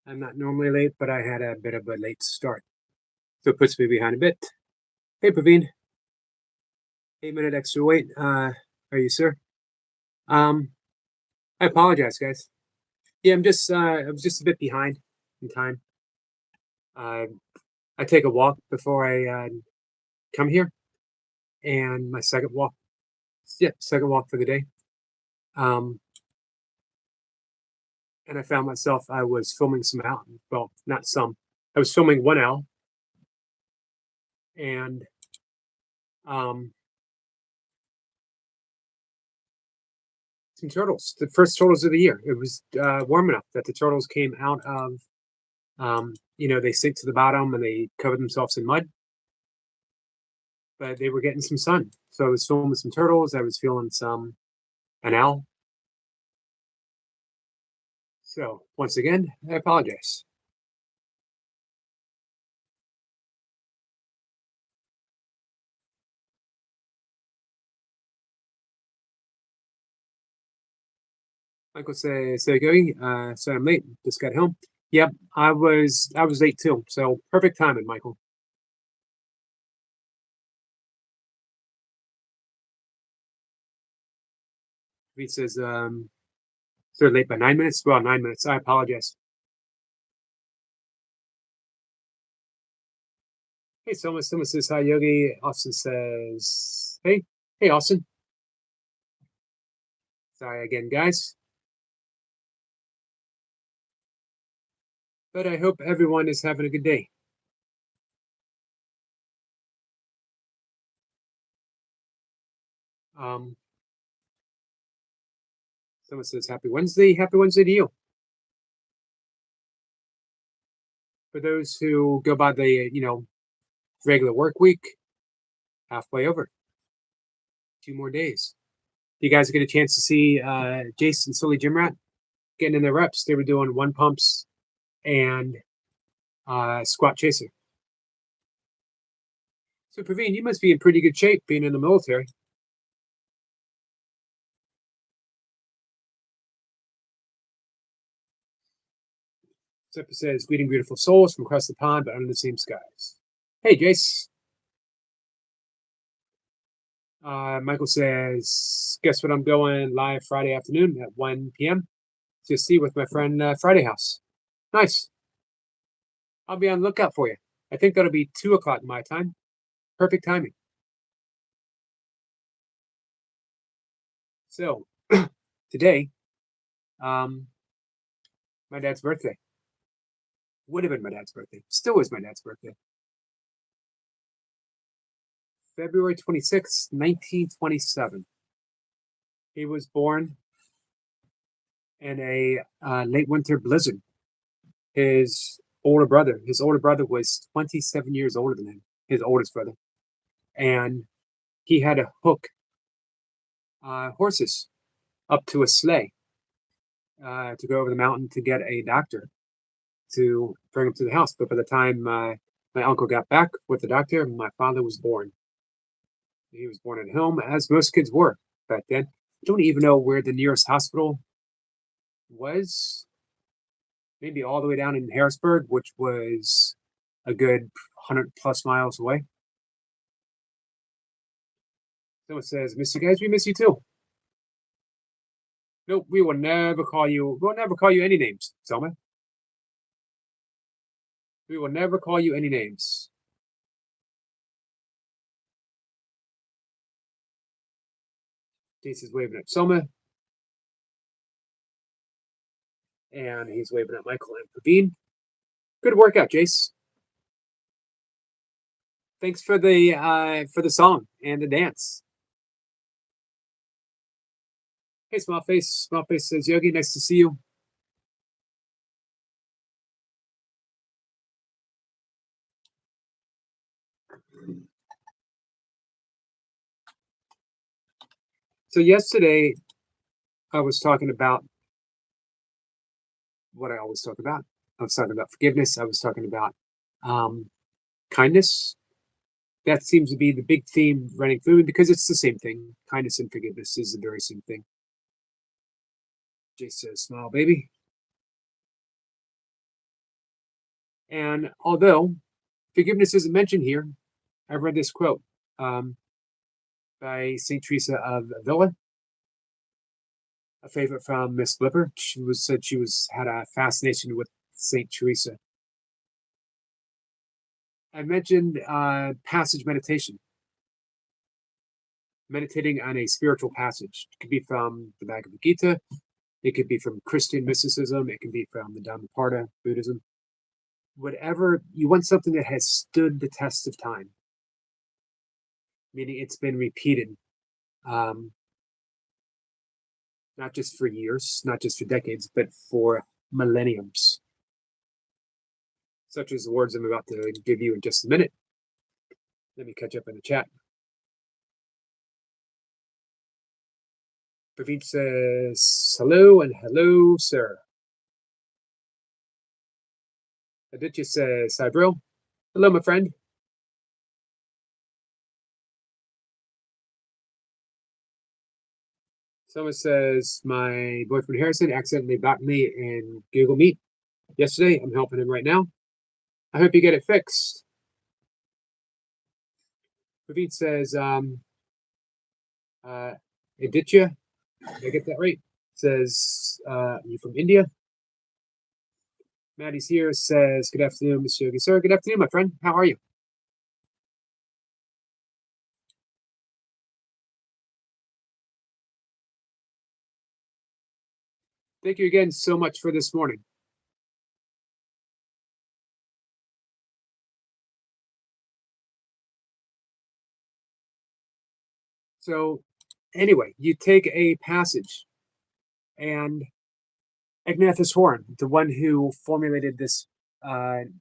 I'm not normally late, but I had a bit of a late start, so it puts me behind a bit. Hey, Praveen, 8 minute extra wait. Are you, sir? Um, I apologize, guys. Yeah, I was just a bit behind in time. Uh, I take a walk before I come here, and my second walk, yeah, second walk for the day. Um, and I found myself, I was filming some owl. Well, not some. I was filming one owl, and um, some turtles. The first turtles of the year. It was warm enough that the turtles came out of they sink to the bottom and they cover themselves in mud, but they were getting some sun. So I was filming some turtles. I was feeling an owl. So once again, I apologize. Michael say going. So I'm late. Just got home. Yep, I was late too. So perfect timing, Michael. He says they're late by 9 minutes. Well, 9 minutes. I apologize. Hey, Soma says hi, Yogi. Austin says hey, Austin. Sorry again, guys. But I hope everyone is having a good day. Um, Someone says happy Wednesday. Happy Wednesday to you. For those who go by the regular work week, halfway over. 2 more days. You guys get a chance to see Jason Silly Gym Rat getting in their reps. They were doing one pumps and squat chaser. So Praveen, you must be in pretty good shape being in the military. Zephyr says, greeting beautiful souls from across the pond, but under the same skies. Hey, Jace. Michael says, guess what? I'm going live Friday afternoon at 1 p.m. to see with my friend Friday House. Nice. I'll be on the lookout for you. I think that'll be 2 o'clock my time. Perfect timing. So, today, um, my dad's birthday. Would have been my dad's birthday. Still is my dad's birthday. February 26th, 1927. He was born in a late winter blizzard. His older brother was 27 years older than him, his oldest brother. And he had to hook horses up to a sleigh to go over the mountain to get a doctor to bring him to the house. But by the time my uncle got back with the doctor, my father was born. He was born at home, as most kids were back then. I don't even know where the nearest hospital was. Maybe all the way down in Harrisburg, which was a good 100 plus miles away. Someone says, "Miss you guys. We miss you too." Nope, we will never call you. We'll never call you any names, Selma. We will never call you any names. Jace is waving at Selma, and he's waving at Michael and Praveen. Good workout, Jace. Thanks for the song and the dance. Hey, Small Face. Small Face says, Yogi, nice to see you. So yesterday, I was talking about what I always talk about. I was talking about forgiveness. I was talking about um, kindness. That seems to be the big theme running through me because it's the same thing. Kindness and forgiveness is the very same thing. Jay says, "Smile, baby." And although forgiveness isn't mentioned here, I've read this quote um, by Saint Teresa of Avila, a favorite from Miss Blipper. Said she was had a fascination with Saint Teresa. I mentioned passage meditation, meditating on a spiritual passage. It could be from the Bhagavad Gita, it could be from Christian mysticism, it can be from the Dhammapada, Buddhism. Whatever you want, something that has stood the test of time, meaning it's been repeated, um, not just for years, not just for decades, but for millenniums, such as the words I'm about to give you in just a minute. Let me catch up in the chat. Praveen says hello and hello, sir. Aditya says hi, bro. Hello, my friend. Someone says my boyfriend Harrison accidentally blocked me in Google Meet yesterday. I'm helping him right now. I hope you get it fixed. Praveen says, Aditya, did I get that right? Says, you from India? Maddie's here, says, good afternoon, Mr. Yogi. Sir, good afternoon, my friend. How are you? Thank you again so much for this morning. So, anyway, you take a passage, and Ignatius Horn, the one who formulated this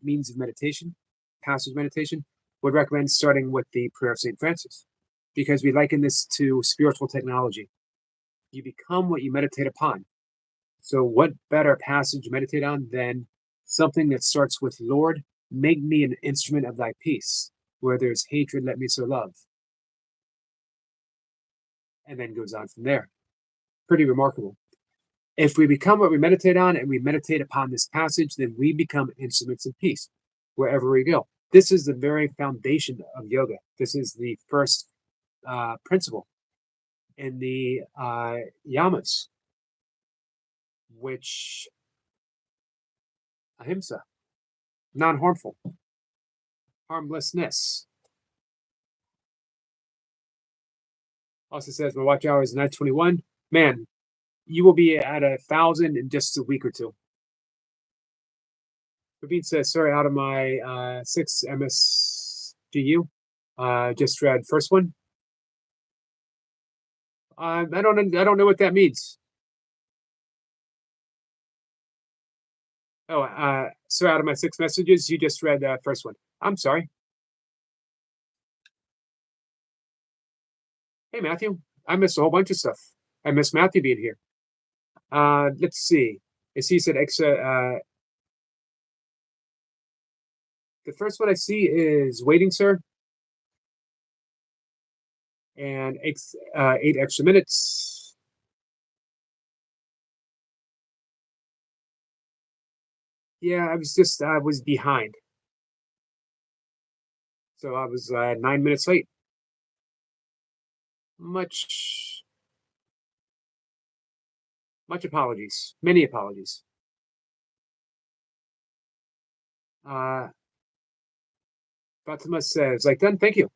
means of meditation, passage meditation, would recommend starting with the Prayer of St. Francis, because we liken this to spiritual technology. You become what you meditate upon. So, what better passage to meditate on than something that starts with, Lord, make me an instrument of thy peace. Where there's hatred, let me sow love. And then goes on from there. Pretty remarkable. If we become what we meditate on and we meditate upon this passage, then we become instruments of peace wherever we go. This is the very foundation of yoga. This is the first principle in the yamas, which ahimsa, non-harmful, harmlessness. Also says my watch hour is 9:21. Man, you will be at 1,000 in just a week or two. Praveen says, sorry, out of my 6 MSGU, just read first one. I don't know what that means. Oh, so out of my 6 messages, you just read the first one. I'm sorry. Hey, Matthew, I missed a whole bunch of stuff. I missed Matthew being here. Let's see. As he said, the first one I see is waiting, sir. And 8 extra minutes. Yeah, I was behind. So I was 9 minutes late. Much apologies. Many apologies. Fatima says, like done, thank you.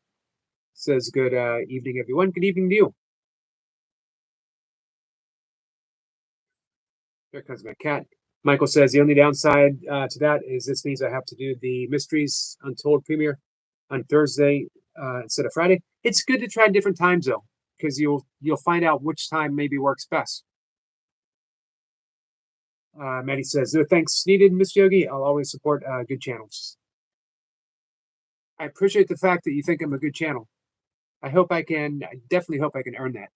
Says, good evening, everyone. Good evening to you. There comes my cat. Michael says, the only downside to that is this means I have to do the Mysteries Untold premiere on Thursday instead of Friday. It's good to try different times though, because you'll find out which time maybe works best. Maddie says, no thanks needed, Miss Yogi. I'll always support good channels. I appreciate the fact that you think I'm a good channel. I definitely hope I can earn that.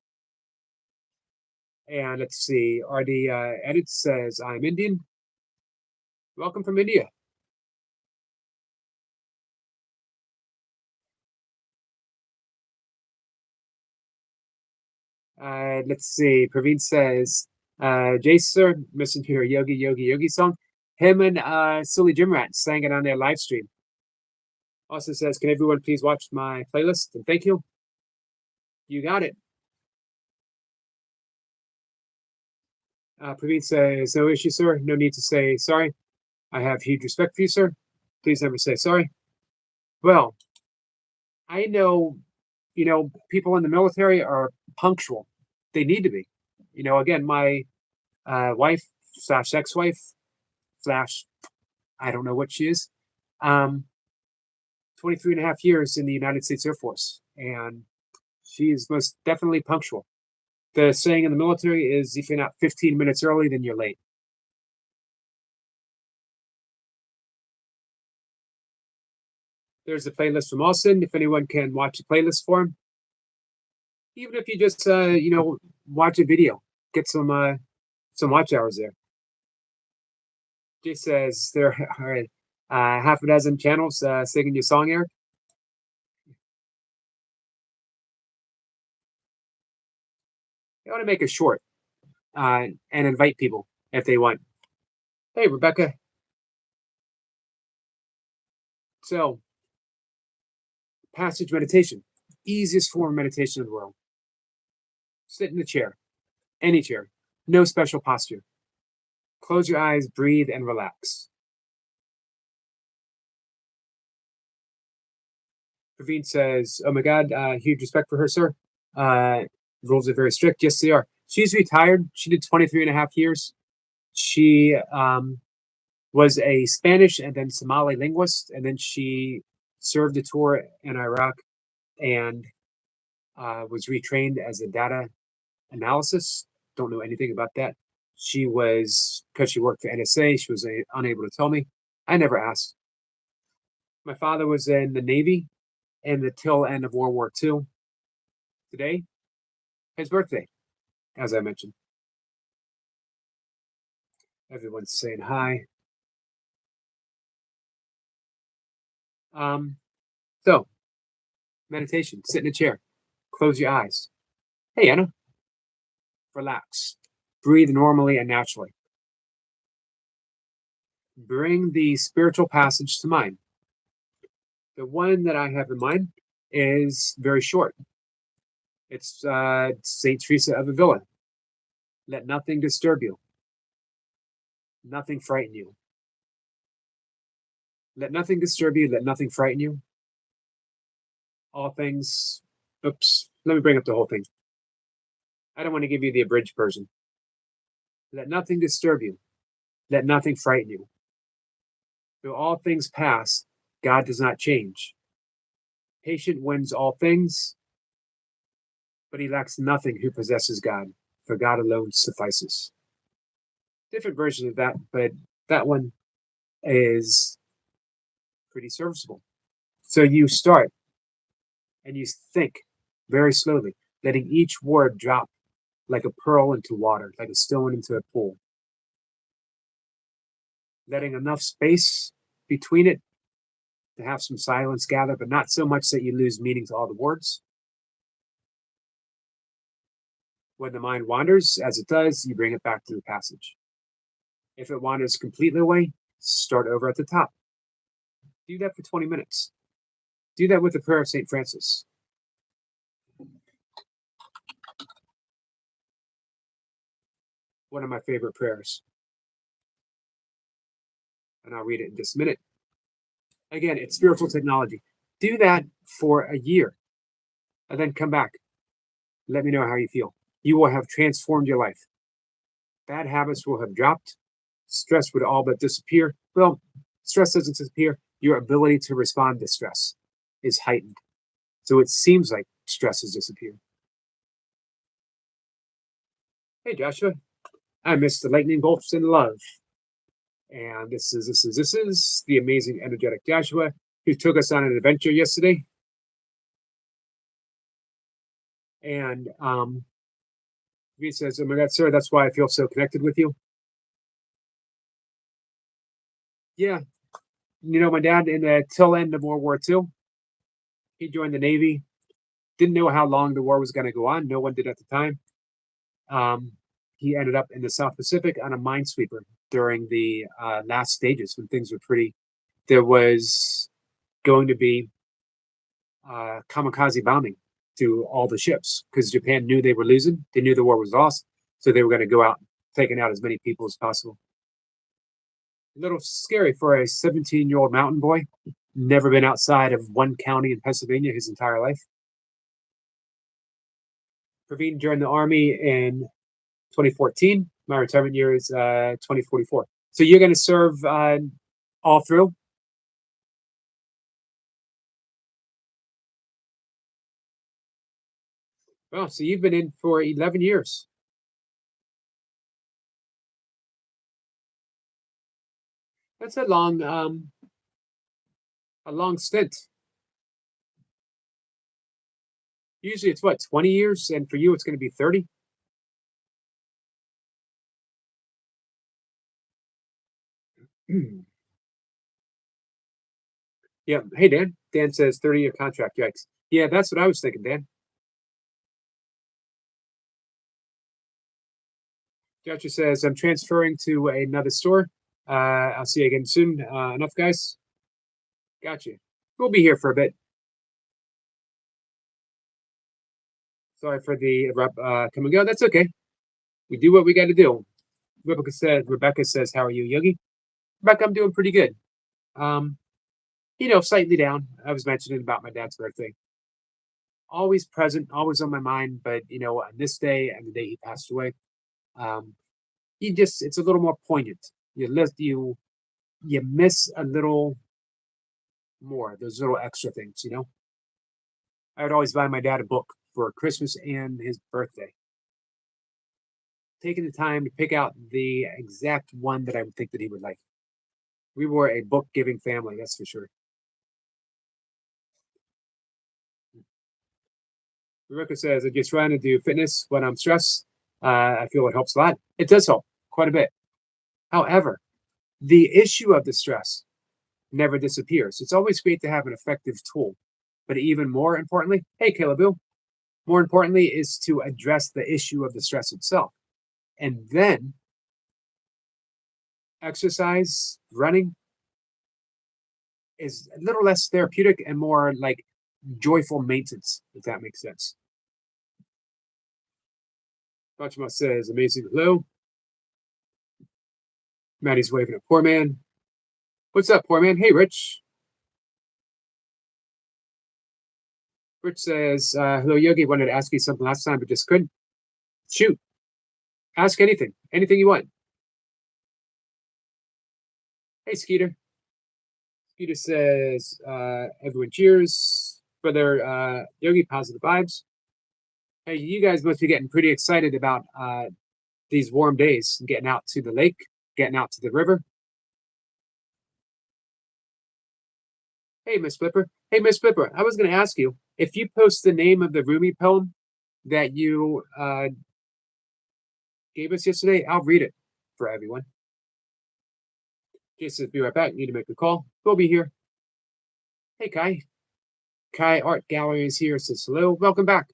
And let's see, RD Edit says, I'm Indian. Welcome from India. Let's see, Praveen says, Jay sir, missing your Yogi song. Him and Silly Jim Rat sang it on their live stream. Also says, can everyone please watch my playlist? And thank you. You got it. Praveen says, no issue, sir. No need to say sorry. I have huge respect for you, sir. Please never say sorry. Well, I know, people in the military are punctual. They need to be. Again, my wife slash ex-wife slash, I don't know what she is, 23 and a half years in the United States Air Force. And she is most definitely punctual. The saying in the military is if you're not 15 minutes early, then you're late. There's a playlist from Austin. If anyone can watch a playlist for him, even if you just watch a video, get some watch hours there. Jay says there are half a dozen channels singing your song, Eric. I want to make it short and invite people if they want. Hey, Rebecca. So, passage meditation, easiest form of meditation in the world. Sit in a chair, any chair, no special posture. Close your eyes, breathe, and relax. Praveen says, oh my God, huge respect for her, sir. Rules are very strict. Yes, they are. She's retired. She did 23 and a half years. She was a Spanish and then Somali linguist, and then she served a tour in Iraq and was retrained as a data analysis. Don't know anything about that. She was, because she worked for NSA, she was unable to tell me. I never asked. My father was in the Navy in the tail end of World War II. Today, his birthday, as I mentioned. Everyone's saying hi. So, meditation, sit in a chair, close your eyes. Hey, Anna, relax, breathe normally and naturally. Bring the spiritual passage to mind. The one that I have in mind is very short. It's St. Teresa of Avila. Let nothing disturb you. Nothing frighten you. Let nothing disturb you. Let nothing frighten you. All things. Oops. Let me bring up the whole thing. I don't want to give you the abridged version. Let nothing disturb you. Let nothing frighten you. Though all things pass, God does not change. Patient wins all things, but he lacks nothing who possesses God, for God alone suffices. Different version of that, but that one is pretty serviceable. So you start and you think very slowly, letting each word drop like a pearl into water, like a stone into a pool. Letting enough space between it to have some silence gather, but not so much that you lose meaning to all the words. When the mind wanders, as it does, you bring it back to the passage. If it wanders completely away, start over at the top. Do that for 20 minutes. Do that with the prayer of St. Francis. One of my favorite prayers. And I'll read it in just a minute. Again, it's spiritual technology. Do that for a year and then come back. Let me know how you feel. You will have transformed your life. Bad habits will have dropped. Stress would all but disappear. Well, stress doesn't disappear. Your ability to respond to stress is heightened. So it seems like stress has disappeared. Hey, Joshua. I missed the lightning bolts in love. And this is the amazing, energetic Joshua who took us on an adventure yesterday. And he says, oh my God, sir, that's why I feel so connected with you. Yeah. My dad in the tail end of World War II, he joined the Navy. Didn't know how long the war was going to go on. No one did at the time. He ended up in the South Pacific on a minesweeper. during the last stages when things were pretty. There was going to be kamikaze bombing to all the ships because Japan knew they were losing. They knew the war was lost, so they were going to go out taking out as many people as possible. A little scary for a 17-year-old mountain boy, never been outside of one county in Pennsylvania his entire life. Praveen joined the Army in 2014. My retirement year is 2044. So you're going to serve all through? Oh, so you've been in for 11 years. That's a long stint. Usually it's what, 20 years? And for you, it's going to be 30? Yeah. Hey, Dan. Dan says 30-year contract. Yikes. Yeah, that's what I was thinking, Dan. Gotcha says, I'm transferring to another store. I'll see you again soon. Enough, guys? Gotcha. We'll be here for a bit. Sorry for the abrupt come and go. That's okay. We do what we got to do. Rebecca says, how are you, Yogi? Rebecca, I'm doing pretty good. Slightly down. I was mentioning about my dad's birthday. Always present, always on my mind. But, on this day and the day he passed away, it's a little more poignant. You miss a little more, those little extra things, I would always buy my dad a book for Christmas and his birthday. Taking the time to pick out the exact one that I would think that he would like. We were a book-giving family, that's for sure. Rebecca says, I just trying to do fitness when I'm stressed. I feel it helps a lot. It does help quite a bit. However, the issue of the stress never disappears. It's always great to have an effective tool. But even more importantly, hey, Caleb, more importantly is to address the issue of the stress itself. And then exercise, running is a little less therapeutic and more like joyful maintenance, if that makes sense. Fatima says, amazing hello. Maddie's waving at poor man. What's up, poor man? Hey, Rich. Rich says, hello, Yogi. Wanted to ask you something last time, but just couldn't. Shoot. Ask anything. Anything you want. Hey, Skeeter. Skeeter says, everyone cheers for their Yogi positive vibes. Hey, you guys must be getting pretty excited about these warm days, getting out to the lake, getting out to the river. Hey, Miss Flipper. Hey, Miss Flipper, I was going to ask you, if you post the name of the Rumi poem that you gave us yesterday, I'll read it for everyone. Jason says, be right back. Need to make a call. We'll be here. Hey, Kai. Kai Art Gallery is here. Says hello. Welcome back.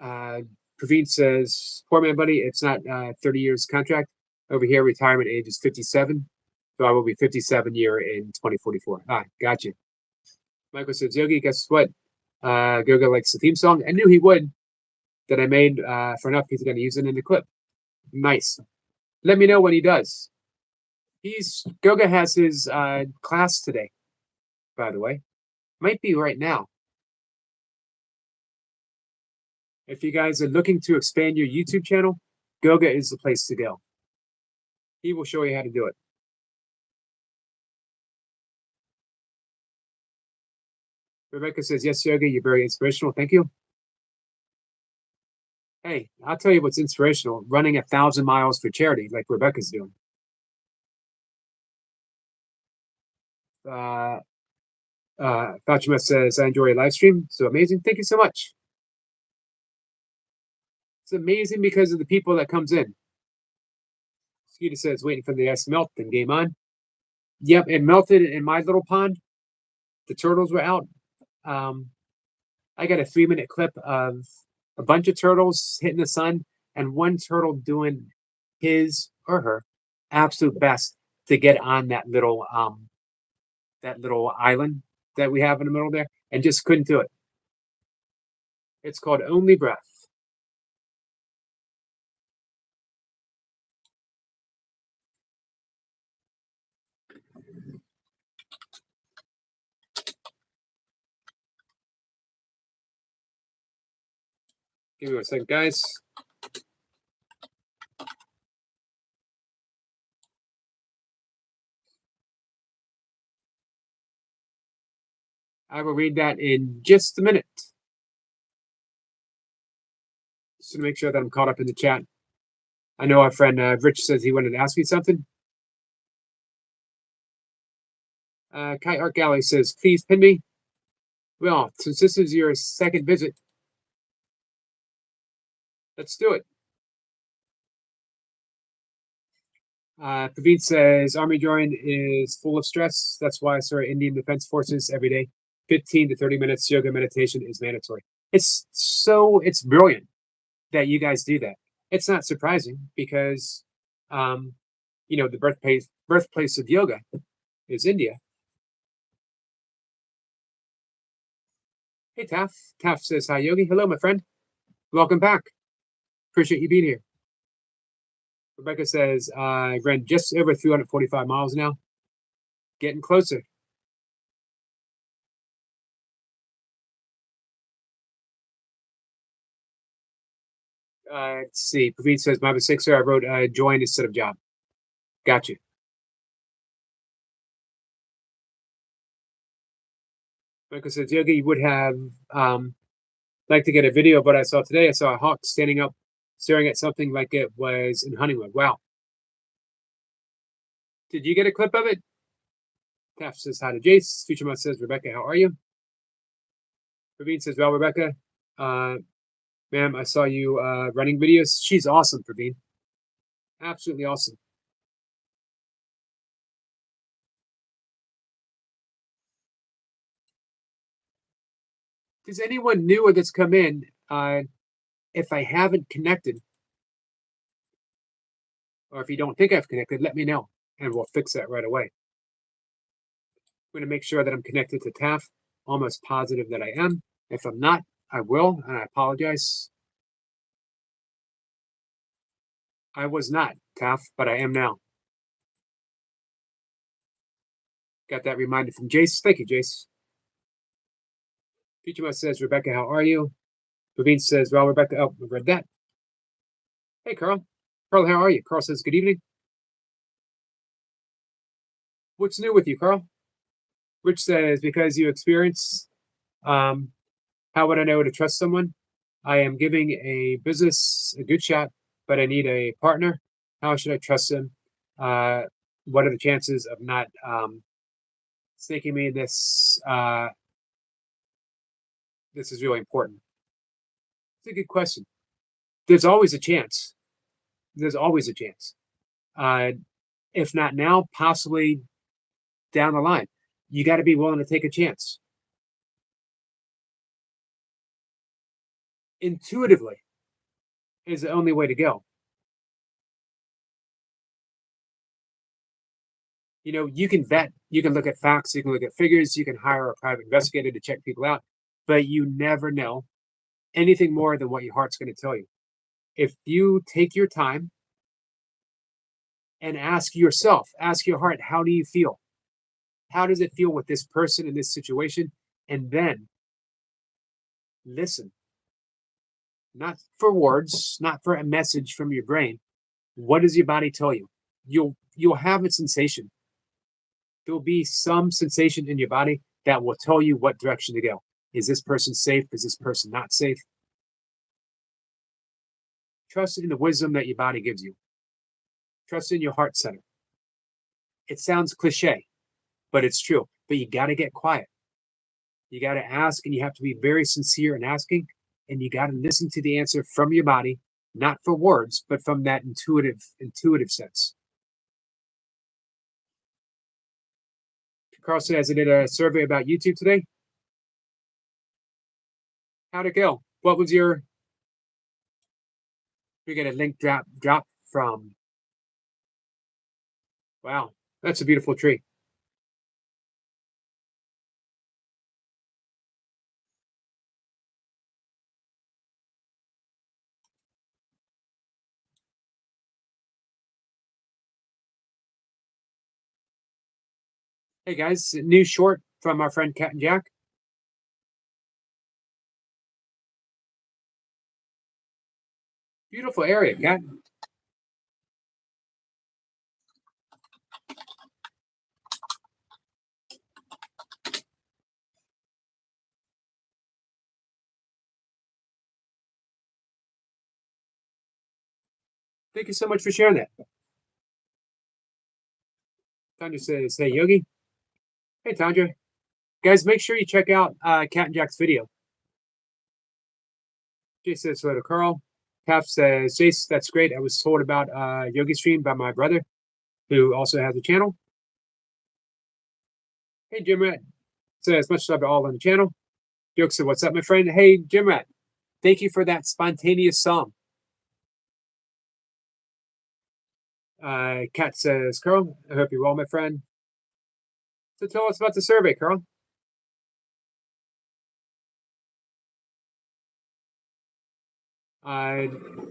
Praveen says, poor man, buddy, it's not 30 years contract. Over here, retirement age is 57. So I will be 57 year in 2044. Gotcha. Michael says, Yogi, guess what? Goga likes the theme song. I knew he would. That I made for enough. He's going to use it in the clip. Nice. Let me know when he does. Goga has his class today, by the way. Might be right now. If you guys are looking to expand your YouTube channel, Goga is the place to go. He will show you how to do it. Rebecca says, yes, Yoga, you're very inspirational. Thank you. Hey, I'll tell you what's inspirational. Running 1,000 miles for charity like Rebecca's doing. Fatima says, I enjoy your live stream. So amazing. Thank you so much. It's amazing because of the people that comes in. Skeeter says, waiting for the ice to melt, then game on. Yep, it melted in my little pond. The turtles were out. I got a 3-minute clip of a bunch of turtles hitting the sun. and one turtle doing his or her absolute best to get on that little island that we have in the middle there, and just couldn't do it. It's called Only Breath. Give me 1 second, guys. I will read that in just a minute. Just to make sure that I'm caught up in the chat. I know our friend Rich says he wanted to ask me something. Kite Art Gallery says, please pin me. Well, since this is your second visit, let's do it. Praveen says, Army drawing is full of stress. That's why I started Indian Defense Forces every day. 15 to 30 minutes yoga meditation is mandatory. It's brilliant that you guys do that. It's not surprising because, the birthplace of yoga is India. Hey, Taff. Taff says, hi, Yogi. Hello, my friend. Welcome back. Appreciate you being here. Rebecca says, I ran just over 345 miles now. Getting closer. Let's see. Praveen says, my mistake, sir. I wrote join instead of job. Got you. Rebecca says, Yogi, you would have liked to get a video, but I saw today, I saw a hawk standing up, staring at something like it was in Honeywood. Wow. Did you get a clip of it? Taff says, hi to Jace. Future Mouth says, Rebecca, how are you? Praveen says, well, Rebecca, ma'am, I saw you running videos. She's awesome, Praveen. Absolutely awesome. Does anyone new that's come in, if I haven't connected, or if you don't think I've connected, let me know, and we'll fix that right away. I'm going to make sure that I'm connected to Taff. Almost positive that I am. If I'm not, I will, and I apologize. I was not, Taff, but I am now. Got that reminder from Jace. Thank you, Jace. Future Mouth says, Rebecca, how are you? Praveen says, well, Rebecca, oh, we read that. Hey, Carl. Carl, how are you? Carl says, good evening. What's new with you, Carl? Rich says, because you experience, how would I know to trust someone? I am giving a business a good shot, but I need a partner. How should I trust him? What are the chances of not snaking me? This is really important. It's a good question. There's always a chance. There's always a chance. If not now, possibly down the line. You got to be willing to take a chance. Intuitively is the only way to go. You can vet, you can look at facts, you can look at figures, you can hire a private investigator to check people out, but you never know anything more than what your heart's going to tell you. If you take your time and ask yourself, ask your heart, how do you feel? How does it feel with this person in this situation? And then listen, not for words, not for a message from your brain. What does your body tell you? You'll have a sensation. There'll be some sensation in your body that will tell you what direction to go. Is this person safe? Is this person not safe? Trust in the wisdom that your body gives you. Trust in your heart center. It sounds cliche, but it's true. But you got to get quiet. You got to ask, and you have to be very sincere in asking, and you got to listen to the answer from your body, not for words, but from that intuitive sense. Carl says, I did a survey about YouTube today. How'd it go? What was your We get a link drop from. Wow, that's a beautiful tree. Hey guys, new short from our friend Cat and Jack. Beautiful area, Cat. Thank you so much for sharing that. Tanya says, "Hey Yogi." Hey Tandra. Guys, make sure you check out Cat and Jack's video. Jay says hello to Carl. Pap says, Jace, that's great. I was told about Yogi Stream by my brother, who also has a channel. Hey Jim Rat says, much love to all on the channel. Joke said, what's up, my friend? Hey Jim Rat, thank you for that spontaneous song. Kat says, Carl, I hope you're well, my friend. So tell us about the survey, Carl.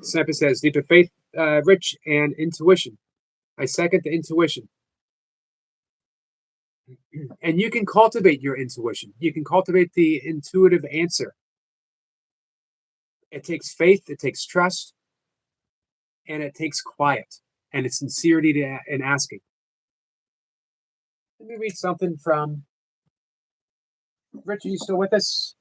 Sniper says, deeper faith, rich, and intuition. I second the intuition. And you can cultivate your intuition. You can cultivate the intuitive answer. It takes faith, it takes trust, and it takes quiet and it's sincerity in asking. Let me read something from Rich. Are you still with us?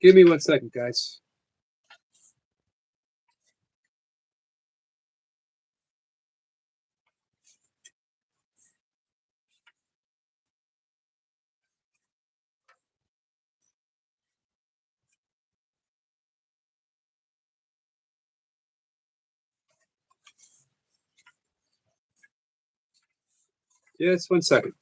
Give me 1 second, guys. Just 1 second.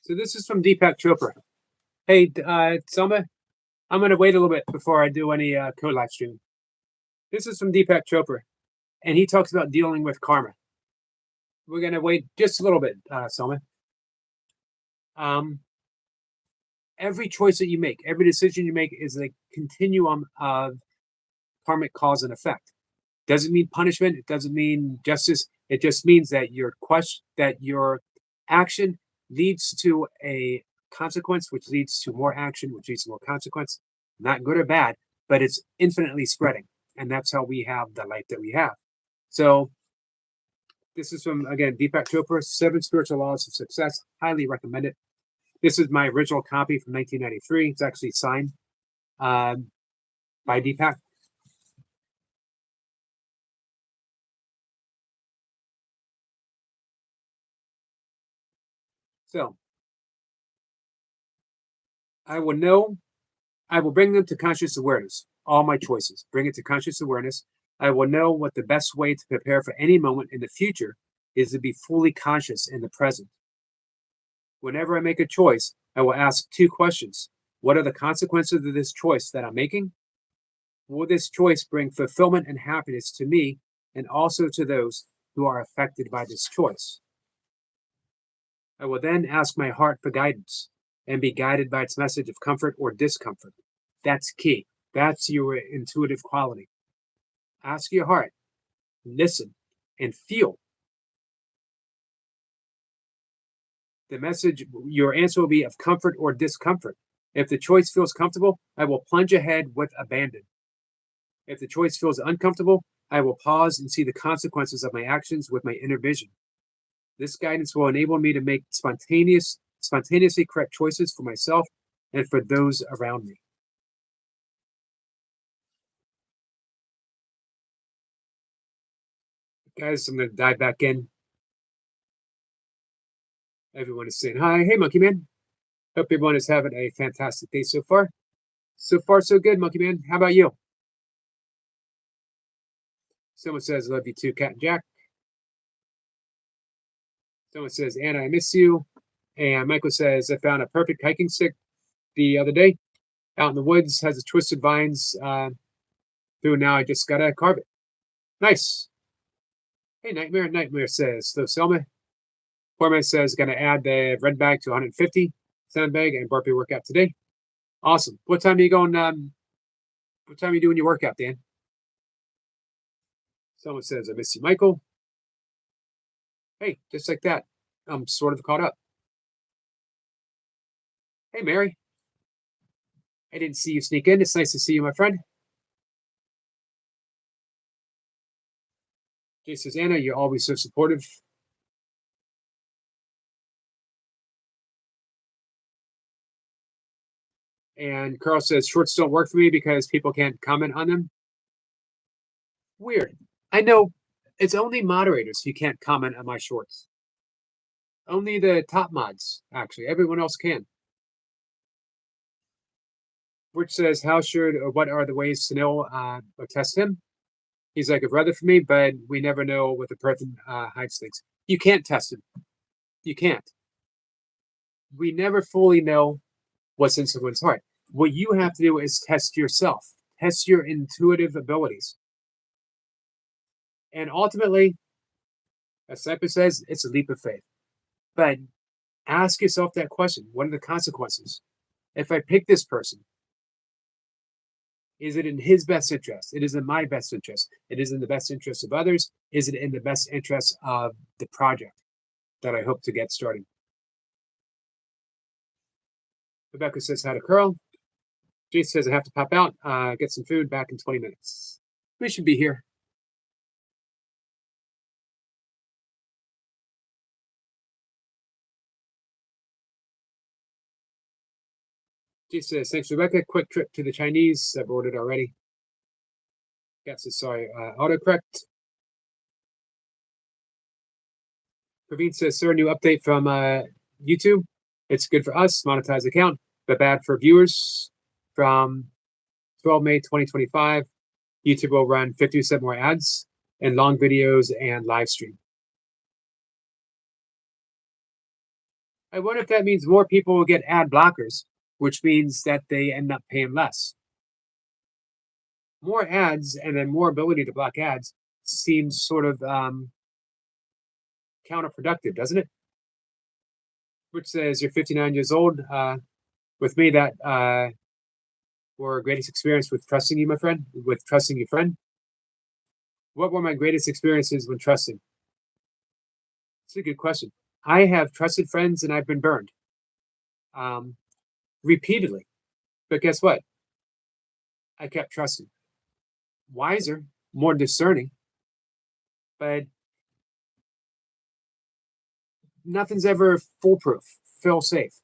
So this is from Deepak Chopra. Hey, Selma, I'm going to wait a little bit before I do any code live stream. This is from Deepak Chopra, and he talks about dealing with karma. We're going to wait just a little bit, Selma. Every choice that you make, every decision you make is a continuum of karmic cause and effect. Doesn't mean punishment. It doesn't mean justice. It just means that your action leads to a consequence, which leads to more action, which leads to more consequence. Not good or bad, but it's infinitely spreading, and that's how we have the life that we have. So, this is from again Deepak Chopra, 7 Spiritual Laws of Success. Highly recommend it. This is my original copy from 1993. It's actually signed by Deepak. So, I will bring them to conscious awareness. All my choices, bring it to conscious awareness. I will know what the best way to prepare for any moment in the future is to be fully conscious in the present. Whenever I make a choice, I will ask 2 questions. What are the consequences of this choice that I'm making? Will this choice bring fulfillment and happiness to me and also to those who are affected by this choice? I will then ask my heart for guidance and be guided by its message of comfort or discomfort. That's key. That's your intuitive quality. Ask your heart, listen, and feel. The message, your answer will be of comfort or discomfort. If the choice feels comfortable, I will plunge ahead with abandon. If the choice feels uncomfortable, I will pause and see the consequences of my actions with my inner vision. This guidance will enable me to make spontaneously correct choices for myself and for those around me. Guys, I'm going to dive back in. Everyone is saying hi. Hey, Monkey Man. Hope everyone is having a fantastic day so far. So far, so good, Monkey Man. How about you? Someone says, love you too, Cat and Jack. Someone says, Anna, I miss you. And Michael says, I found a perfect hiking stick the other day out in the woods, has a twisted vines through. Now I just got to carve it. Nice. Hey, Nightmare. Nightmare says, so Selma. Foreman says, going to add the red bag to 150 sandbag and burpee workout today. Awesome. What time are you going? What time are you doing your workout, Dan? Someone says, I miss you, Michael. Hey, just like that, I'm sort of caught up. Hey, Mary. I didn't see you sneak in. It's nice to see you, my friend. Jay says, Anna, you're always so supportive. And Carl says, shorts don't work for me because people can't comment on them. Weird. I know it's only moderators who can't comment on my shorts. Only the top mods, actually. Everyone else can. Which says, how should or what are the ways to know or test him? He's like a brother for me, but we never know what the person hides things. You can't test him. You can't. We never fully know what's in someone's heart. What you have to do is test yourself, test your intuitive abilities. And ultimately, as Cypher says, it's a leap of faith. But ask yourself that question. What are the consequences? If I pick this person, is it in his best interest? It is in my best interest. It is in the best interest of others. Is it in the best interest of the project that I hope to get started? Rebecca says, hi to Curl. Jason says, I have to pop out, get some food, back in 20 minutes. We should be here. Jason says, thanks, Rebecca. Quick trip to the Chinese. I've ordered already. Yes, sorry, autocorrect. Praveen says, sir, new update from YouTube. It's good for us, monetized account, but bad for viewers. From 12 May 2025, YouTube will run 50% more ads and long videos and live stream. I wonder if that means more people will get ad blockers, which means that they end up paying less. More ads and then more ability to block ads seems sort of counterproductive, doesn't it? Which says you're 59 years old. With me, that were greatest experience with trusting you, my friend, with trusting your friend. What were my greatest experiences when trusting? It's a good question. I have trusted friends and I've been burned repeatedly. But guess what? I kept trusting. Wiser, more discerning, but nothing's ever foolproof, fail safe.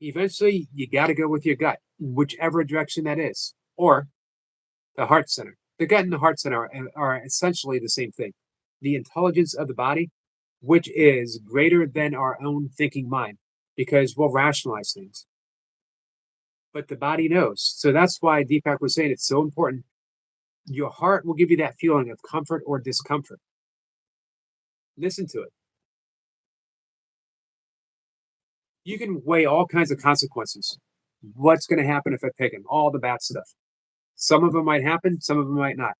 Eventually, you got to go with your gut, whichever direction that is, or the heart center. The gut and the heart center are essentially the same thing. The intelligence of the body, which is greater than our own thinking mind, because we'll rationalize things. But the body knows. So that's why Deepak was saying it's so important. Your heart will give you that feeling of comfort or discomfort. Listen to it. You can weigh all kinds of consequences. What's going to happen if I pick him? All the bad stuff. Some of them might happen, some of them might not.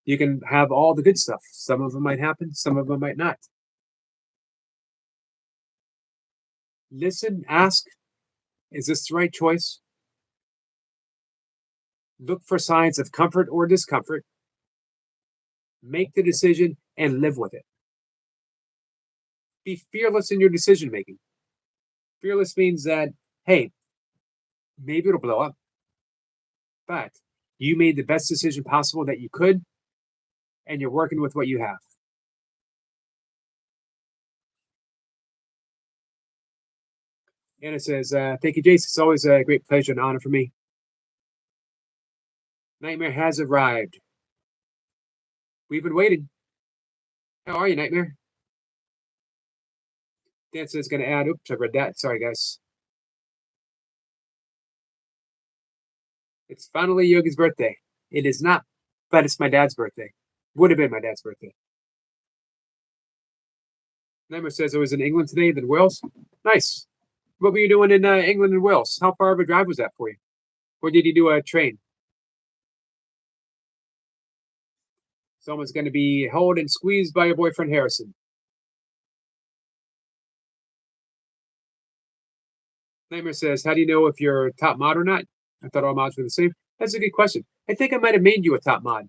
You can have all the good stuff. Some of them might happen, some of them might not. Listen, ask, is this the right choice? Look for signs of comfort or discomfort. Make the decision and live with it. Be fearless in your decision making. Fearless means that, hey, maybe it'll blow up, but You made the best decision possible that you could, and you're working with what you have. Anna says, thank you, Jace. It's always a great pleasure and honor for me. Nightmare has arrived. We've been waiting. How are you, Nightmare? Dan says going to add. Oops, I read that. Sorry, guys. It's finally Yogi's birthday. It is not, but it's my dad's birthday. Would have been my dad's birthday. Nightmare says I was in England today, then Wales. Nice. What were you doing in England and Wales? How far of a drive was that for you? Or did you do a train? Someone's going to be held and squeezed by your boyfriend Harrison. Nightmare says, how do you know if you're top mod or not? I thought all mods were the same. That's a good question. I think I might have made you a top mod.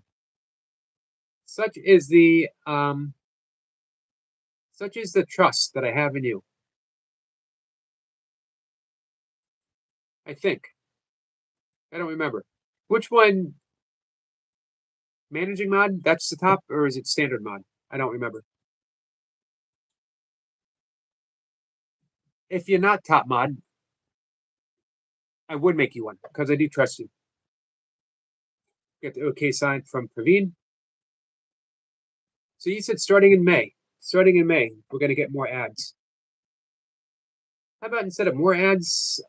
Such is the trust that I have in you. I think. I don't remember. Which one? Managing mod? That's the top, or is it standard mod? I don't remember. If you're not top mod, I would make you one because I do trust you. Get the OK sign from Praveen. So you said starting in May. Starting in May, we're going to get more ads. How about instead of more ads,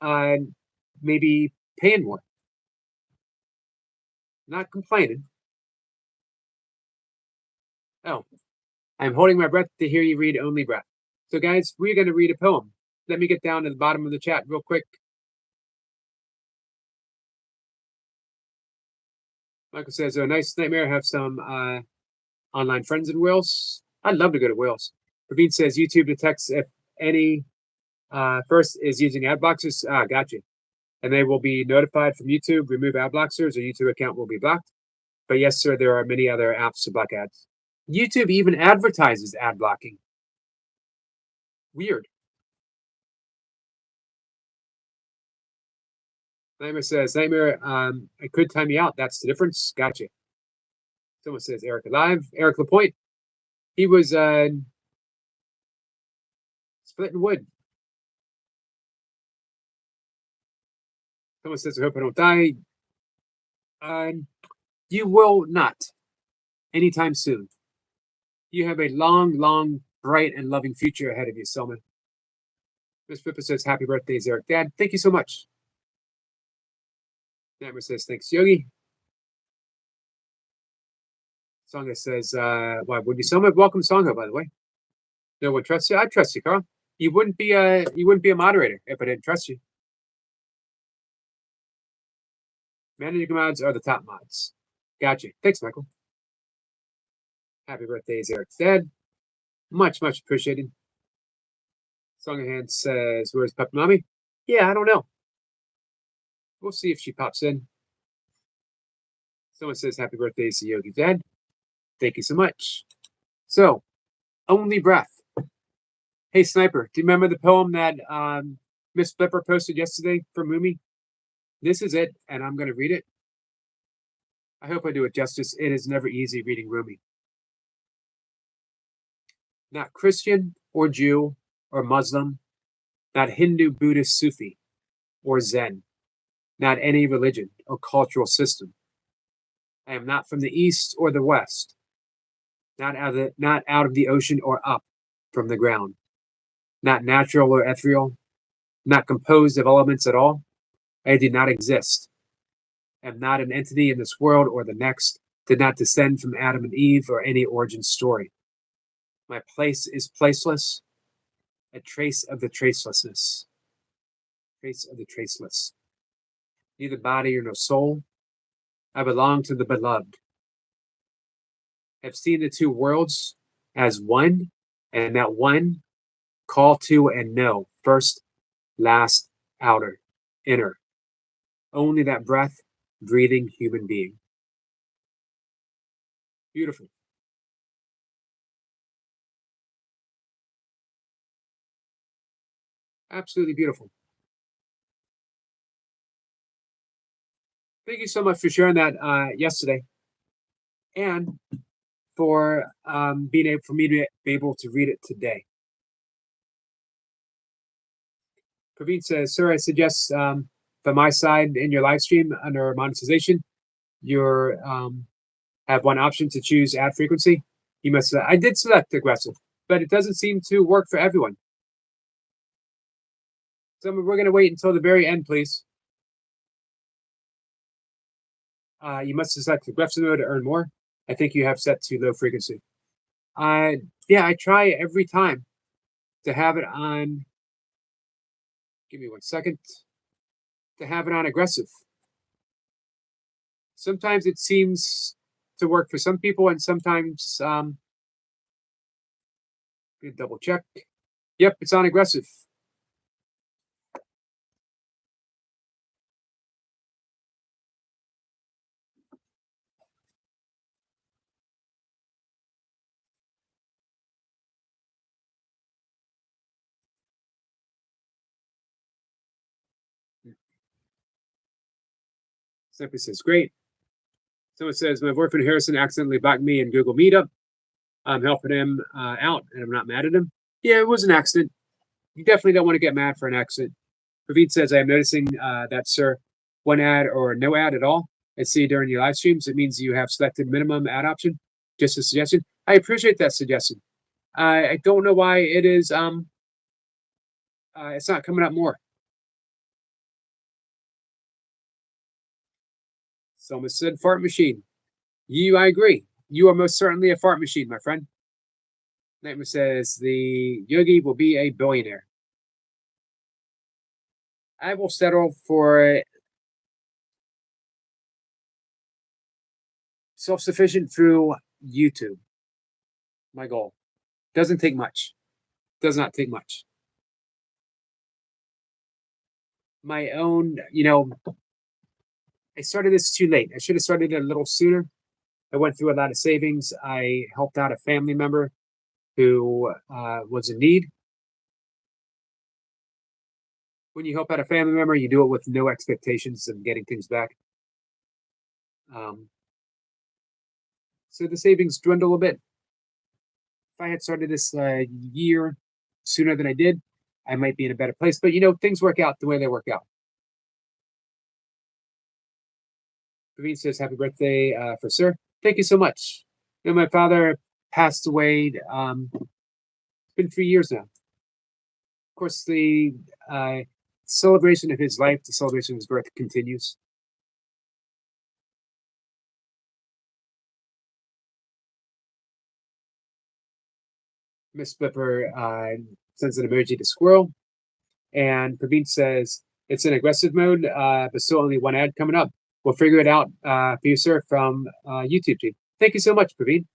maybe paying more? Not complaining. Oh, I'm holding my breath to hear you read Only Breath. So, guys, we're going to read a poem. Let me get down to the bottom of the chat real quick. Michael says, a nice Nightmare. Have some online friends in Wales. I'd love to go to Wales. Praveen says, YouTube detects if any first is using ad blockers. Gotcha. And they will be notified from YouTube, remove ad blockers, or YouTube account will be blocked. But yes, sir, there are many other apps to block ads. YouTube even advertises ad blocking. Weird. Nightmare says, Nightmare, I could time you out. That's the difference. Gotcha. Someone says Eric alive. Eric Lapointe. He was splitting wood. Someone says, I hope I don't die. You will not anytime soon. You have a long, long, bright, and loving future ahead of you, Selma. Miss Pippa says, happy birthday, Eric. Dad, thank you so much. Nightmare says, thanks, Yogi. Songa says, why would you Selma? Welcome, Songa, by the way. No one trusts you. I trust you, Carl. You wouldn't be a moderator if I didn't trust you. Managing mods are the top mods. Gotcha. Thanks, Michael. Happy birthday, Eric's dad. Much, much appreciated. Songahan says, where's Pep Mommy? Yeah, I don't know. We'll see if she pops in. Someone says, happy birthday to Yogi Dad. Thank you so much. So, Only Breath. Hey, Sniper, do you remember the poem that Miss Flipper posted yesterday from Moomy? This is it, and I'm going to read it. I hope I do it justice. It is never easy reading Rumi. Not Christian or Jew or Muslim, not Hindu, Buddhist, Sufi, or Zen, not any religion or cultural system. I am not from the East or the West, not out of the ocean or up from the ground, not natural or ethereal, not composed of elements at all. I do not exist. Am not an entity in this world or the next, did not descend from Adam and Eve or any origin story. My place is placeless, a trace of the tracelessness. Trace of the traceless. Neither body nor soul. I belong to the beloved. Have seen the two worlds as one, and that one call to and know, first, last, outer, inner. Only that breath, breathing human being. Beautiful. Absolutely beautiful. Thank you so much for sharing that yesterday, and for being able for me to be able to read it today. Praveen says, "Sir, I suggest from my side in your live stream under monetization, you're have one option to choose ad frequency. You must. I did select aggressive, but it doesn't seem to work for everyone. So we're going to wait until the very end, please. You must select aggressive mode to earn more. I think you have set to low frequency. Yeah, I try every time to have it on. Give me 1 second. To have it on aggressive. Sometimes it seems to work for some people, and sometimes double check. Yep, it's on aggressive. Simply says, great. Someone says, my boyfriend Harrison accidentally blocked me in Google Meetup. I'm helping him out, and I'm not mad at him. Yeah, it was an accident. You definitely don't want to get mad for an accident. Praveed says, I am noticing that, sir, one ad or no ad at all. I see during your live streams, it means you have selected minimum ad option. Just a suggestion. I appreciate that suggestion. I don't know why it is. It's not coming up more. Someone said fart machine. I agree. You are most certainly a fart machine, my friend. Nightmare says the yogi will be a billionaire. I will settle for self-sufficient through YouTube. My goal. Doesn't take much. Does not take much. My own, I started this too late. I should have started it a little sooner. I went through a lot of savings. I helped out a family member who was in need. When you help out a family member, you do it with no expectations of getting things back. So the savings dwindle a bit. If I had started this year sooner than I did, I might be in a better place. But things work out the way they work out. Praveen says, "Happy birthday for sir." Thank you so much. My father passed away. It's been 3 years now. Of course, the celebration of his life, the celebration of his birth, continues. Miss Flipper sends an emoji to squirrel, and Praveen says it's in aggressive mode, but still only one ad coming up. We'll figure it out for you, sir, from YouTube team. Thank you so much, Praveen.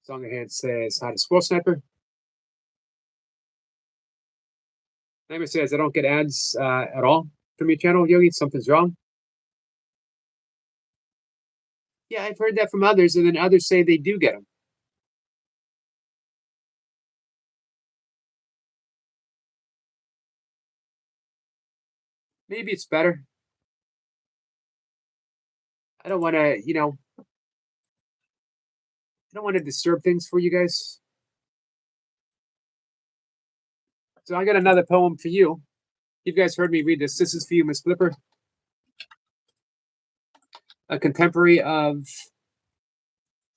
Song ahead says hi to Squirrel Sniper. Nightmare says I don't get ads at all from your channel, Yogi. Something's wrong. Yeah, I've heard that from others, and then others say they do get them. Maybe it's better. I don't want to, I don't want to disturb things for you guys. So I got another poem for you. You guys heard me read this. This is for you, Miss Flipper. A contemporary of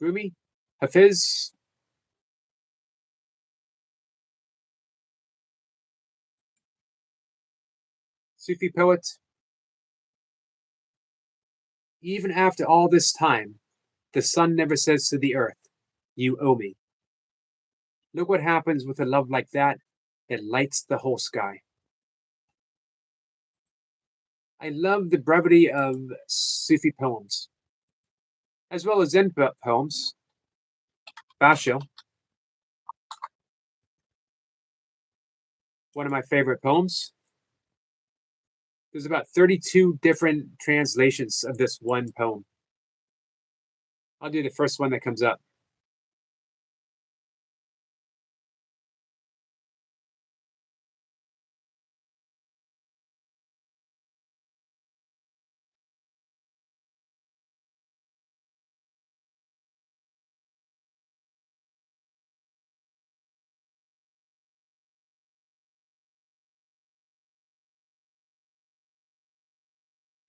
Rumi, Hafiz. Sufi poet. Even after all this time, the sun never says to the earth, you owe me. Look what happens with a love like that. It lights the whole sky. I love the brevity of Sufi poems, as well as Zen poems. Basho, one of my favorite poems. There's about 32 different translations of this one poem. I'll do the first one that comes up.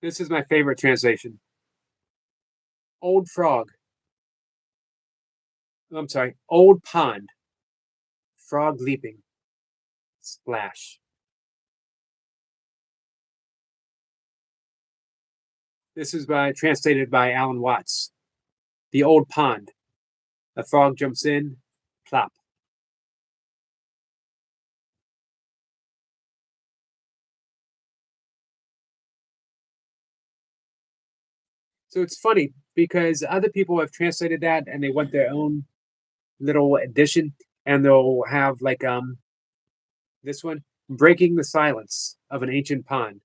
This is my favorite translation. Old frog. I'm sorry. Old pond. Frog leaping. Splash. This is translated by Alan Watts. The old pond. A frog jumps in. Plop. So it's funny because other people have translated that and they want their own little addition, and they'll have like this one, breaking the silence of an ancient pond.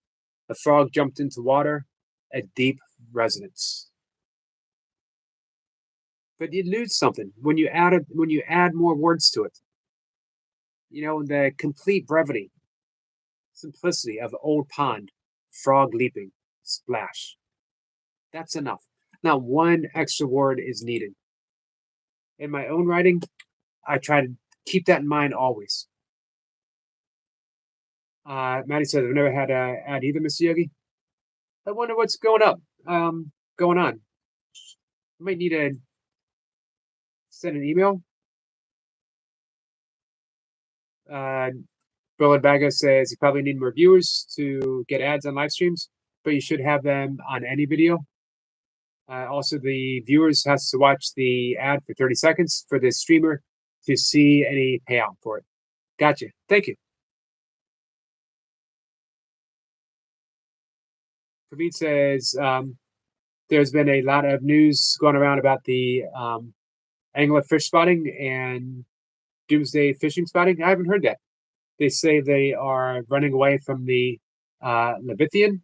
A frog jumped into water, a deep resonance. But you lose something when when you add more words to it. You know, the complete brevity, simplicity of old pond, frog leaping, splash. That's enough. Now one extra word is needed. In my own writing, I try to keep that in mind always. Maddie says, I've never had a ad either, Mr. Yogi. I wonder what's going on. I might need to send an email. Uh, Bill Baga says you probably need more viewers to get ads on live streams, but you should have them on any video. Also, the viewers has to watch the ad for 30 seconds for the streamer to see any payout for it. Gotcha. Thank you. Praveet says there's been a lot of news going around about the anglerfish spotting and doomsday fishing spotting. I haven't heard that. They say they are running away from the Levithian.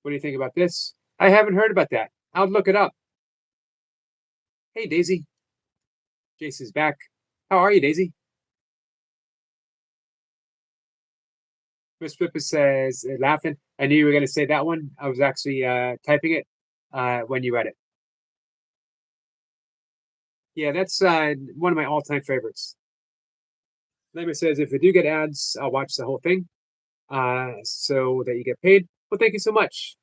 What do you think about this? I haven't heard about that. I'll look it up. Hey, Daisy. Jason's back. How are you, Daisy? Miss Pippa says, laughing. I knew you were going to say that one. I was actually typing it when you read it. Yeah, that's one of my all-time favorites. Lemon says, if we do get ads, I'll watch the whole thing so that you get paid. Well, thank you so much.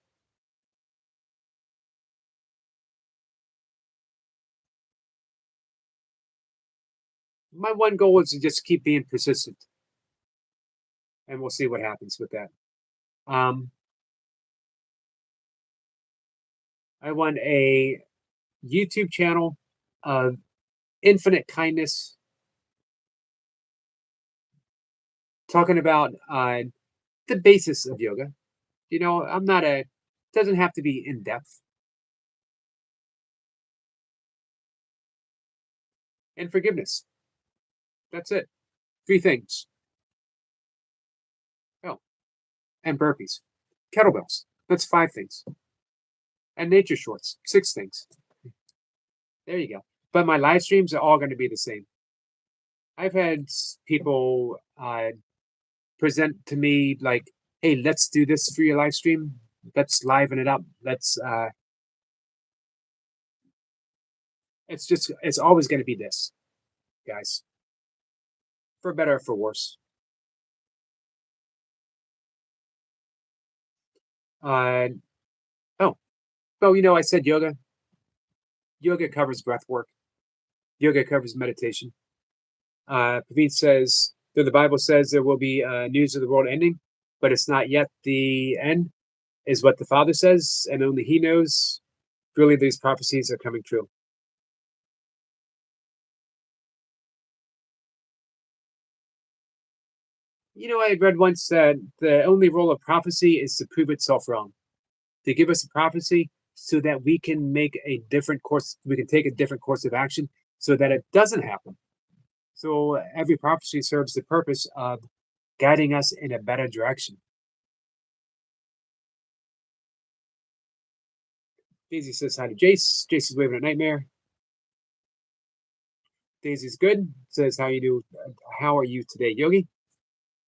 My one goal is to just keep being persistent, and we'll see what happens with that. I want a YouTube channel of infinite kindness, talking about the basis of yoga. You know, I'm not a, doesn't have to be in depth. And forgiveness. That's it. 3 things. Oh, and burpees. Kettlebells. That's 5 things. And nature shorts. 6 things. There you go. But my live streams are all going to be the same. I've had people present to me like, hey, let's do this for your live stream. Let's liven it up. Let's it's always going to be this, guys. For better or for worse. Oh, well, you know, I said yoga. Yoga covers breath work. Yoga covers meditation. Praveen says that the Bible says there will be news of the world ending, but it's not yet the end, is what the Father says, and only He knows. Really, these prophecies are coming true. You know, I read once that the only role of prophecy is to prove itself wrong, to give us a prophecy so that we can make a different course, we can take a different course of action so that it doesn't happen. So every prophecy serves the purpose of guiding us in a better direction. Daisy says hi to Jace. Jace is waving a nightmare. Daisy's good. Says how you do. How are you today, Yogi?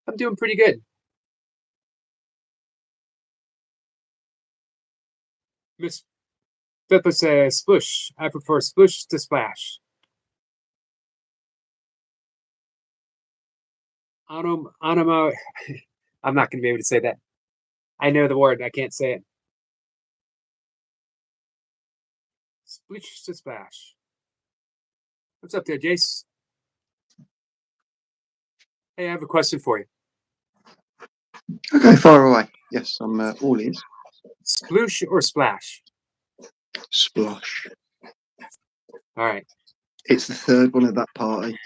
I'm doing pretty good. Miss Pippa says spush. I prefer spush to splash. Anima. I'm not going to be able to say that. I know the word. I can't say it. Splish to splash. What's up there, Jace? Hey, I have a question for you. Okay, far away. Yes, I'm all ears. Sploosh or splash? Splosh. All right. It's the third one of that party.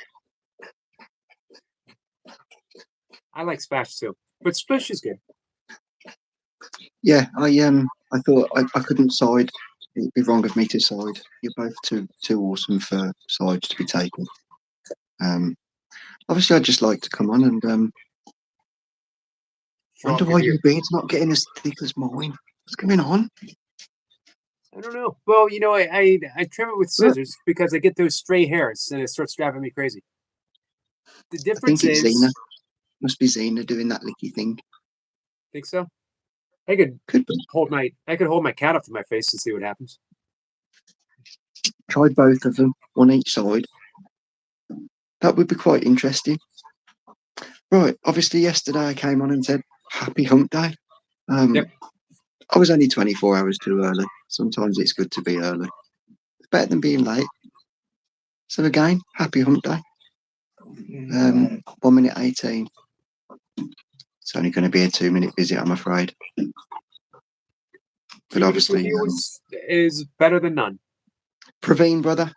I like splash too, but splish is good. Yeah, I thought I couldn't side. It'd be wrong of me to side. You're both too awesome for sides to be taken. Obviously, I'd just like to come on and Show wonder off your why your beard. beard's not getting as thick as mine. What's going on? I don't know. Well, you know, I trim it with Look, scissors because I get those stray hairs and it starts driving me crazy. The I think difference it's Xena. is, Must be Xena doing that licky thing. think so. I could Could be. hold my cat up to my face and see what happens. Try both of them, one each side. That would be quite interesting. Right. Obviously, yesterday I came on and said Happy Hump Day. Yep. I was only 24 hours too early. Sometimes it's good to be early. It's better than being late. So again, Happy Hump Day. 1 minute 18. It's only going to be a 2-minute visit, I'm afraid. But 2 minutes with obviously, you is better than none. Praveen, brother,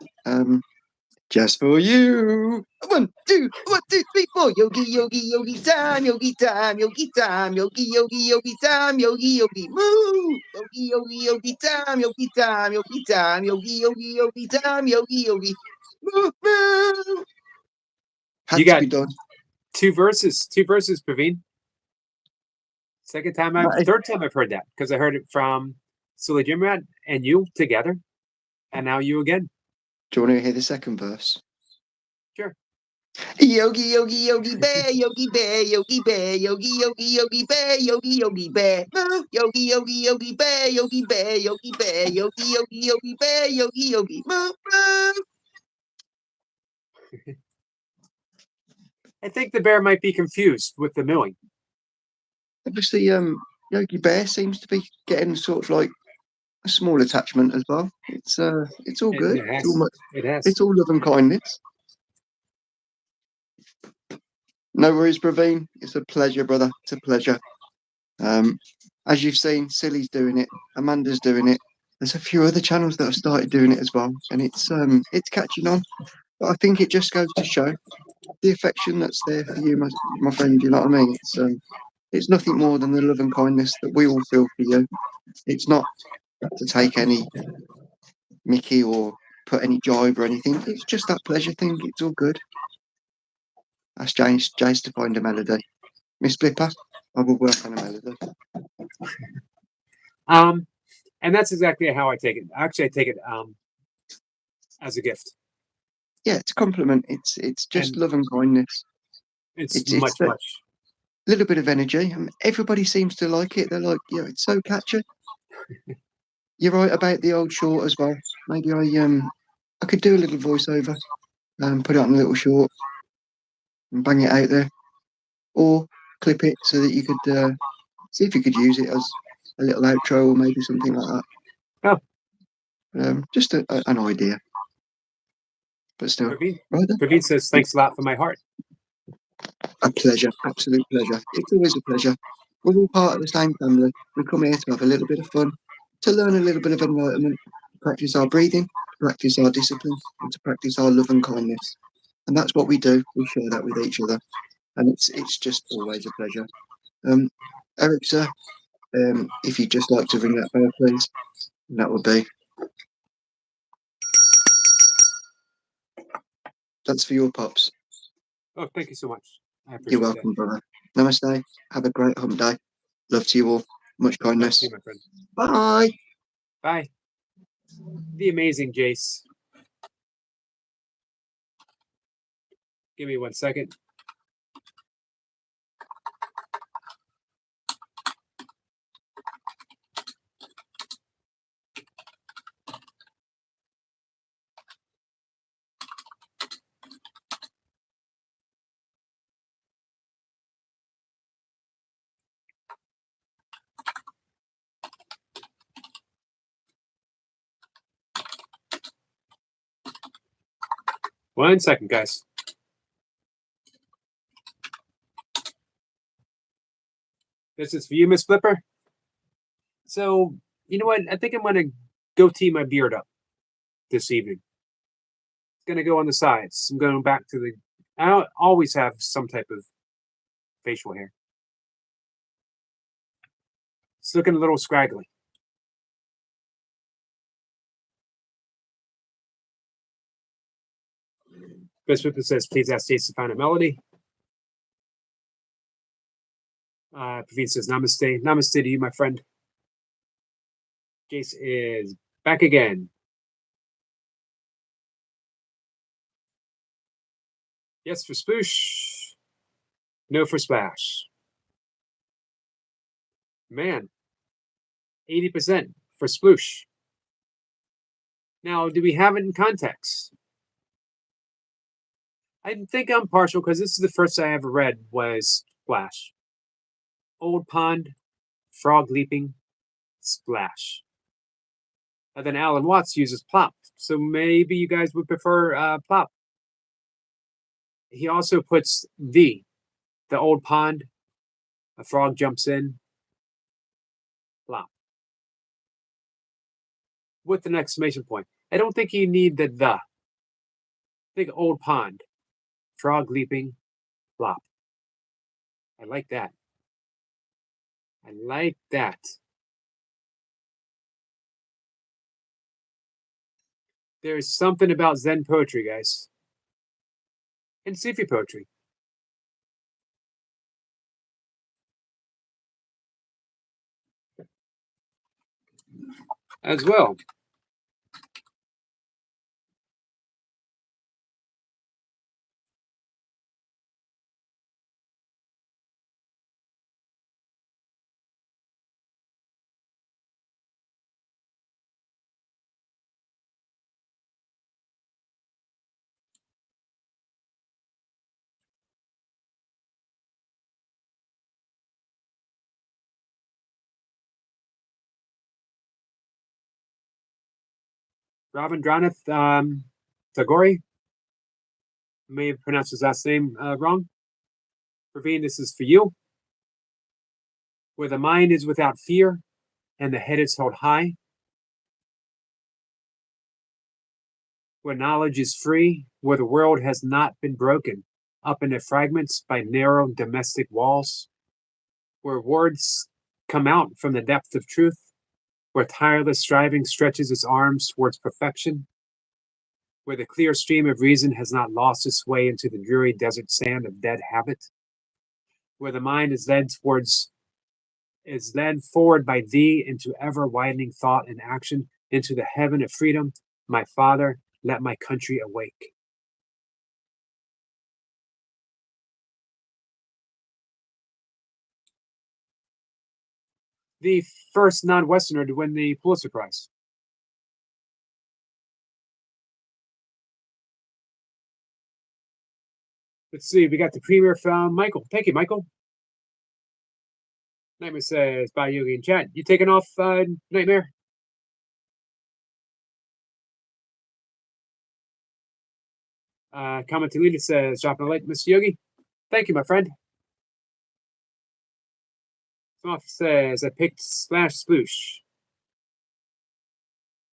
just for you. 1, 2, 1, 2, 3, 4. Yogi, yogi, yogi time, yogi time, yogi time, yogi, yogi, yogi time, yogi, yogi, moo. Yogi, yogi, yogi time, yogi time, yogi time, yogi, yogi, yogi time, yogi, yogi, moo, moo. You Had to got be done. two verses, Praveen. Third time I've heard that because I heard it from Silly Jim Rat and you together, and now you again. Do you want to hear the second verse? Sure. Yogi, yogi, yogi bear, yogi bear, yogi bear, yogi, yogi, yogi bear, yogi, yogi bear, moo. Yogi, yogi, yogi bear, yogi bear, yogi bear, yogi, yogi, yogi bear, yogi, yogi, moo, moo. I think the bear might be confused with the mooing. Obviously, Yogi Bear seems to be getting sort of like a small attachment as well. It's all good. It has. It's all love and kindness. No worries, Praveen. It's a pleasure, brother. It's a pleasure. As you've seen, Silly's doing it. Amanda's doing it. There's a few other channels that have started doing it as well, and it's catching on. But I think it just goes to show the affection that's there for you, my friend. You know what I mean? It's nothing more than the love and kindness that we all feel for you. It's not to take any Mickey or put any jive or anything. It's just that pleasure thing. It's all good. Ask Jace to find a melody. Miss Blipper, I will work on a melody. And that's exactly how I take it. Actually, I take it as a gift. Yeah, it's a compliment. It's just love and kindness. It's It's that much. little bit of energy. Everybody seems to like it. They're like, yeah, it's so catchy. You're right about the old short as well. Maybe I could do a little voiceover and put it on a little short and bang it out there, or clip it so that you could see if you could use it as a little outro or maybe something like that. Just an idea. But still, right then. Praveen says, thanks a lot for my heart. A pleasure, absolute pleasure. It's always a pleasure. We're all part of the same family. We come here to have a little bit of fun, to learn a little bit of enlightenment, to practice our breathing, to practice our discipline, and to practice our love and kindness. And that's what we do. We share that with each other. And it's just always a pleasure. Eric, sir, if you'd just like to ring that bell, please, that would be. That's for your pops. Oh, thank you so much. I appreciate You're welcome, brother. Namaste. Have a great hump day. Love to you all. Much kindness. You, my friend. Bye. Bye. The amazing Jace. Give me 1 second. 1 second, guys. This is for you, Miss Flipper. So, you know what? I think I'm going to go tee my beard up this evening. It's going to go on the sides. I'm going back to the. I always have some type of facial hair. It's looking a little scraggly. Miss Flipper says, please ask Jace to find a melody. Praveen says, namaste. Namaste to you, my friend. Jace is back again. Yes for sploosh. No for splash. Man, 80% for sploosh. Now, do we have it in context? I think I'm partial because this is the first I ever read was splash. Old pond, frog leaping, splash. And then Alan Watts uses plop. So maybe you guys would prefer plop. He also puts the old pond, a frog jumps in, plop. With an exclamation point. I don't think you need the. Think old pond, frog leaping, plop. I like that. I like that. There's something about Zen poetry, guys. And Sufi poetry. As well. Rabindranath Tagore. May have pronounced his last name wrong. Praveen, this is for you. Where the mind is without fear and the head is held high. Where knowledge is free, where the world has not been broken up into fragments by narrow domestic walls. Where words come out from the depth of truth. Where tireless striving stretches its arms towards perfection. Where the clear stream of reason has not lost its way into the dreary desert sand of dead habit. Where the mind is led forward by thee into ever widening thought and action, into the heaven of freedom. My Father, let my country awake. The first non-Westerner to win the Pulitzer Prize. Let's see, we got the premier from Michael. Thank you, Michael. Nightmare says, bye, Yogi in chat. You taking off, Nightmare? Comment deleted says, dropping a light, Mr. Yogi. Thank you, my friend. Smoff says, I picked Splash Sploosh.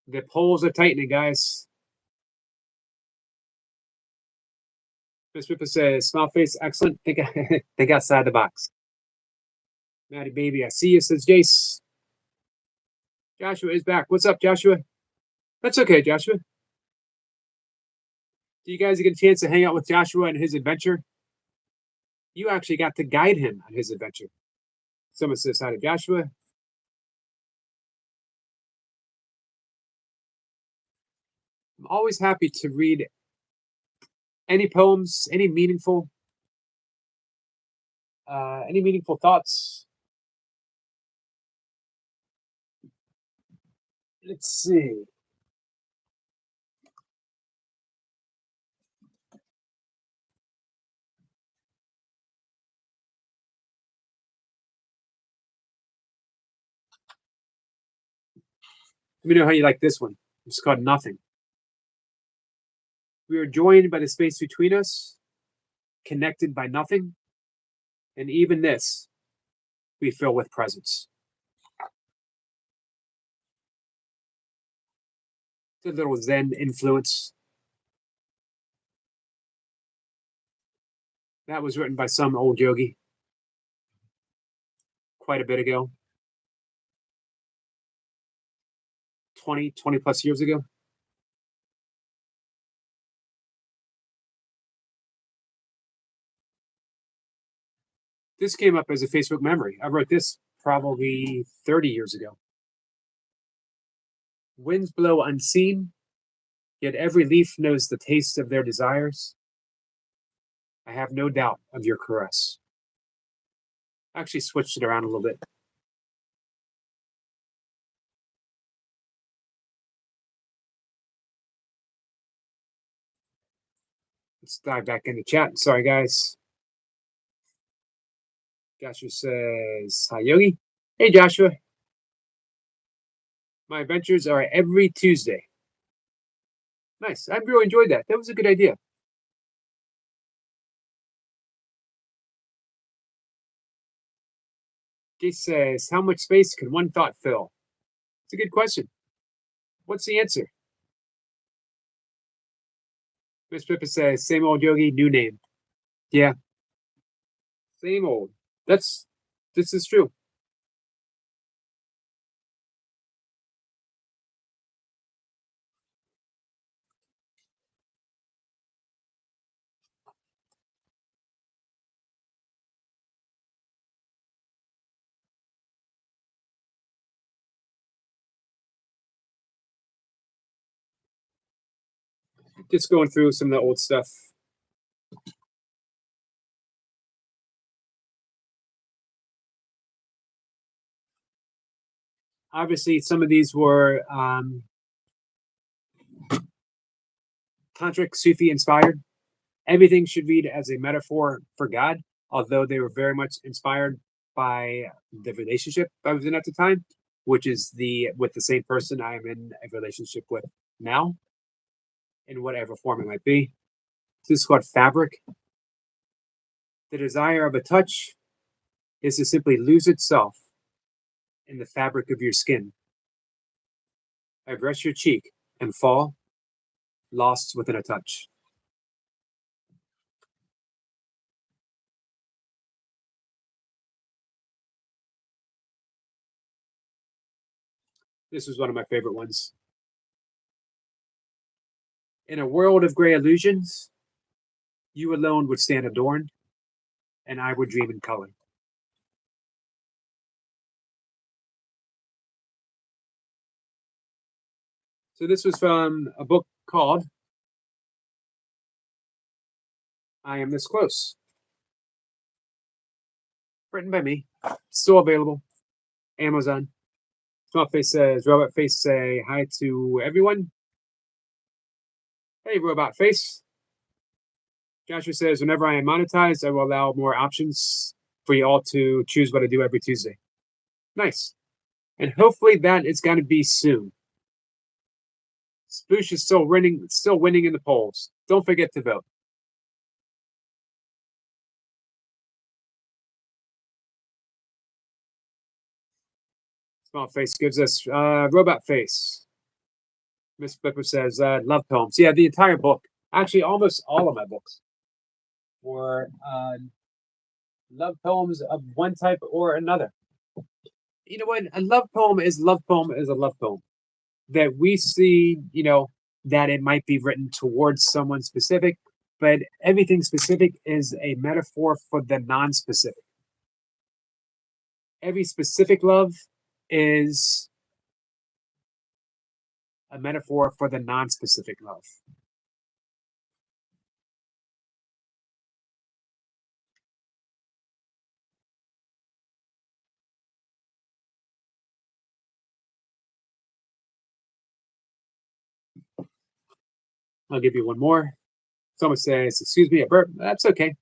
The poles are tightening, guys. Miss Ripper says, smile face, excellent. Think outside the box. Maddie baby, I see you, says Jace. Joshua is back. What's up, Joshua? That's okay, Joshua. Do you guys get a chance to hang out with Joshua and his adventure? You actually got to guide him on his adventure. Someone says hi to Joshua. I'm always happy to read any poems, any meaningful thoughts. Let's see. Let me know how you like this one. It's called Nothing. We are joined by the space between us, connected by nothing, and even this we fill with presence. It's a little Zen influence. That was written by some old yogi quite a bit ago. 20 plus years ago. This came up as a Facebook memory. I wrote this probably 30 years ago. Winds blow unseen, yet every leaf knows the taste of their desires. I have no doubt of your caress. I actually switched it around a little bit. Let's dive back into chat. Sorry, guys. Joshua says, hi, Yogi. Hey, Joshua. My adventures are every Tuesday. Nice. I really enjoyed that. That was a good idea. Jace says, how much space can one thought fill? It's a good question. What's the answer? Miss Pippa says, same old Yogi, new name. Yeah. Same old. This is true. Just going through some of the old stuff. Obviously, some of these were tantric, Sufi inspired. Everything should read as a metaphor for God, although they were very much inspired by the relationship I was in at the time, which is with the same person I am in a relationship with now, in whatever form it might be. This is called fabric. The desire of a touch is to simply lose itself in the fabric of your skin. I brush your cheek and fall, lost within a touch. This was one of my favorite ones. In a world of gray illusions, you alone would stand adorned, and I would dream in color. So this was from a book called I Am This Close. Written by me. Still available. Amazon. Small Face says, Robot Face say hi to everyone. Hey, Robot Face. Joshua says, whenever I am monetized, I will allow more options for you all to choose what I do every Tuesday. Nice. And hopefully that is going to be soon. Sploosh is still winning in the polls. Don't forget to vote. Small Face gives us Robot Face. Miss Flipper says love poems. Yeah, the entire book. Actually, almost all of my books were love poems of one type or another. You know what? A love poem is a love poem. That we see, that it might be written towards someone specific, but everything specific is a metaphor for the non-specific. Every specific love is a metaphor for the non-specific love. I'll give you one more. Someone says, excuse me, a burp. That's okay.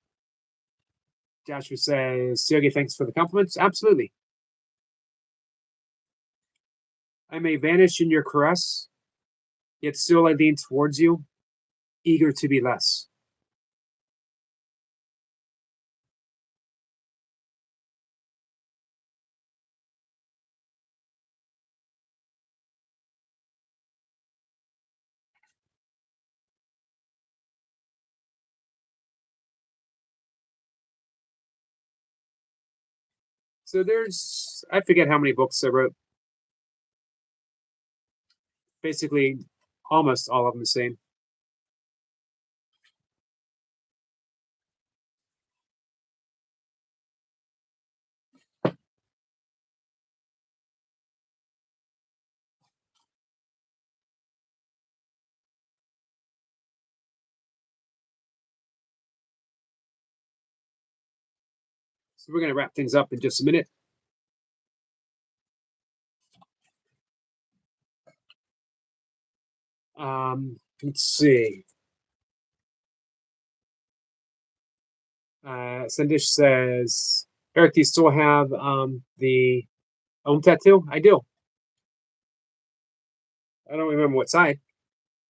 Joshua says, Yogi, thanks for the compliments. Absolutely. I may vanish in your caress, yet still I lean towards you. eager to be less. So I forget how many books I wrote. Basically, almost all of them the same. So we're going to wrap things up in just a minute. Let's see. Sandish says, Eric, do you still have the Om tattoo? I do. I don't remember what side.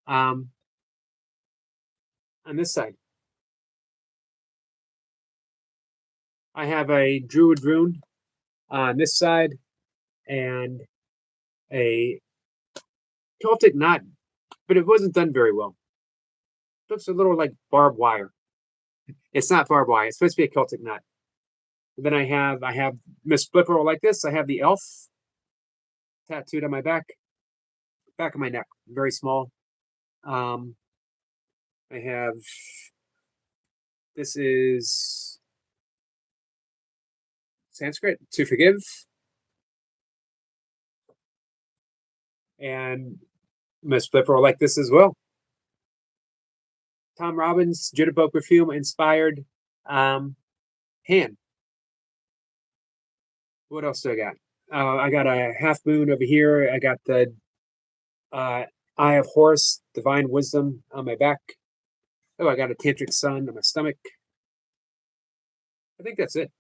On this side, I have a Druid rune on this side and a Celtic knot, but it wasn't done very well. It looks a little like barbed wire. It's not barbed wire. It's supposed to be a Celtic knot. And then I have Miss Flipper like this. I have the elf tattooed on my back of my neck, very small. I have this is Sanskrit, to forgive, and Miss Flipper like this as well. Tom Robbins, Jitterbug perfume inspired hand. What else do I got? I got a half moon over here. I got the Eye of Horus, divine wisdom on my back. Oh, I got a tantric sun on my stomach. I think that's it.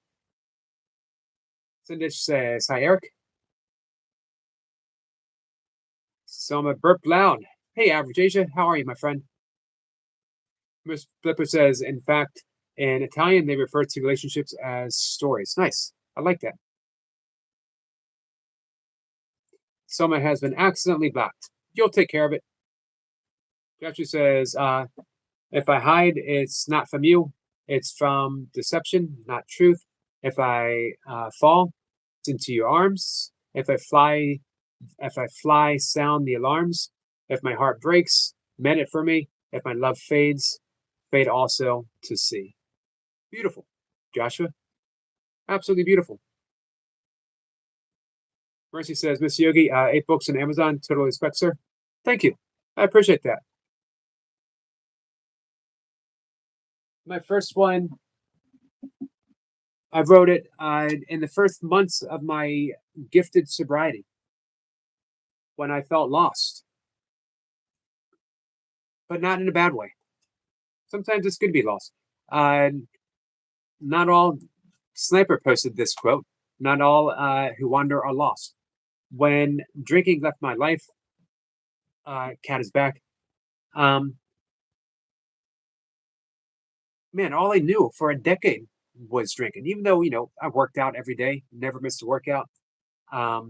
Sindish says, hi, Eric. Soma burp loud. Hey, Average Asia, how are you, my friend? Miss Flipper says, in fact, in Italian, they refer to relationships as stories. Nice. I like that. Soma has been accidentally blocked. You'll take care of it. Joshua says, if I hide, it's not from you. It's from deception, not truth. If I fall, it's into your arms. If I fly, sound the alarms. If my heart breaks, mend it for me. If my love fades, fade also to see. Beautiful, Joshua. Absolutely beautiful. Mercy says, Miss Yogi, 8 books on Amazon. Totally respect, sir. Thank you. I appreciate that. My first one, I wrote it in the first months of my gifted sobriety when I felt lost, but not in a bad way. Sometimes it's good to be lost. Not all Sniper posted this quote. Not all who wander are lost. When drinking left my life, cat is back. Man, all I knew for a decade was drinking. Even though I worked out every day, never missed a workout. I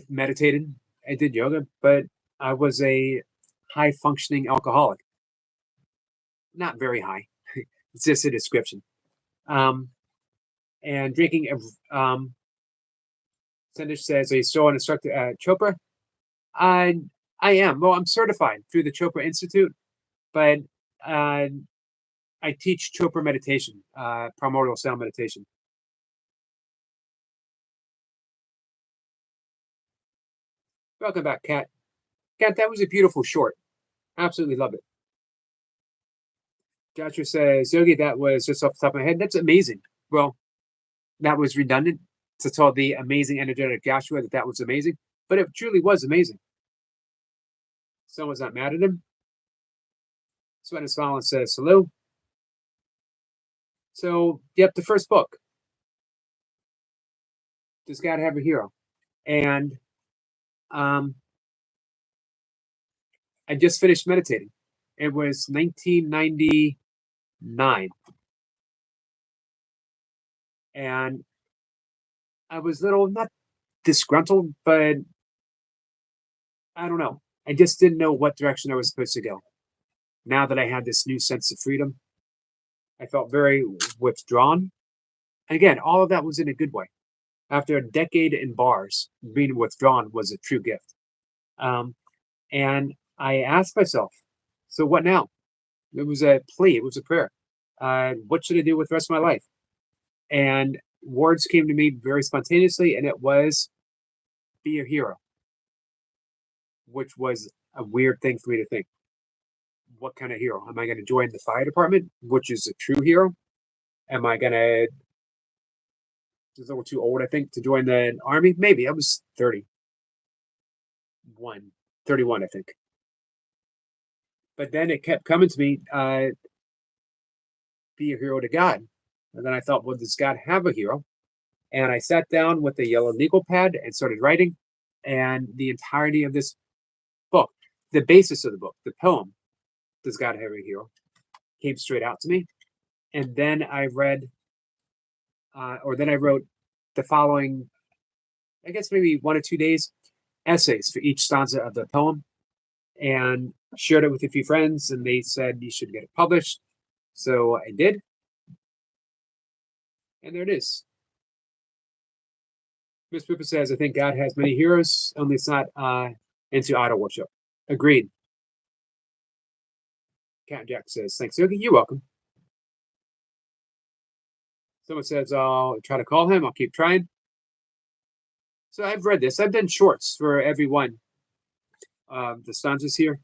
meditated, I did yoga, but I was a high functioning alcoholic. Not very high. It's just a description. And drinking. Sandish says, "Are you still an instructor at Chopra?" I am. Well, I'm certified through the Chopra Institute, but I teach Chopra meditation, primordial sound meditation. Welcome back, Kat. Kat, that was a beautiful short. Absolutely love it. Joshua says, Yogi, that was just off the top of my head. That's amazing. Well, that was redundant to tell the amazing energetic Joshua that was amazing, but it truly was amazing. Someone's not mad at him. Sweat and Smile says, hello. So, yep, the first book. Does God have a hero? And I just finished meditating. It was 1999. And I was little, not disgruntled, but I don't know. I just didn't know what direction I was supposed to go. Now that I had this new sense of freedom, I felt very withdrawn. Again, all of that was in a good way. After a decade in bars, being withdrawn was a true gift. Um, and I asked myself, so what now? It was a plea, it was a prayer. What should I do with the rest of my life? And words came to me very spontaneously, and it was be a hero, which was a weird thing for me to think. What kind of hero? Am I going to join the fire department, which is a true hero? Am I going to, a little too old, I think, to join the army? Maybe. I was 31, I think. But then it kept coming to me, be a hero to God. And then I thought, well, does God have a hero? And I sat down with a yellow legal pad and started writing. And the entirety of this book, the basis of the book, the poem, Does God Have a Hero, came straight out to me. And then I read, then I wrote the following, I guess maybe 1 or 2 days, essays for each stanza of the poem, and shared it with a few friends, and they said you should get it published. So I did. And there it is. Miss Pippa says, I think God has many heroes, only it's not into idol worship. Agreed. Cat Jack says, thanks, Yogi. You're welcome. Someone says, I'll try to call him. I'll keep trying. So I've read this. I've done shorts for every one of the stanzas here.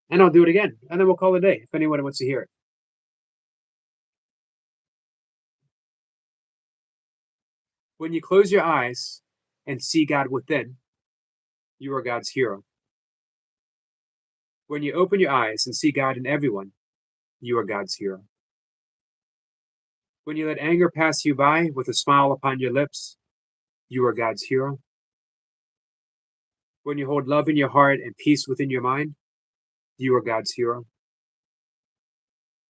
And I'll do it again. And then we'll call it a day if anyone wants to hear it. When you close your eyes and see God within, you are God's hero. When you open your eyes and see God in everyone, you are God's hero. When you let anger pass you by with a smile upon your lips, you are God's hero. When you hold love in your heart and peace within your mind, you are God's hero.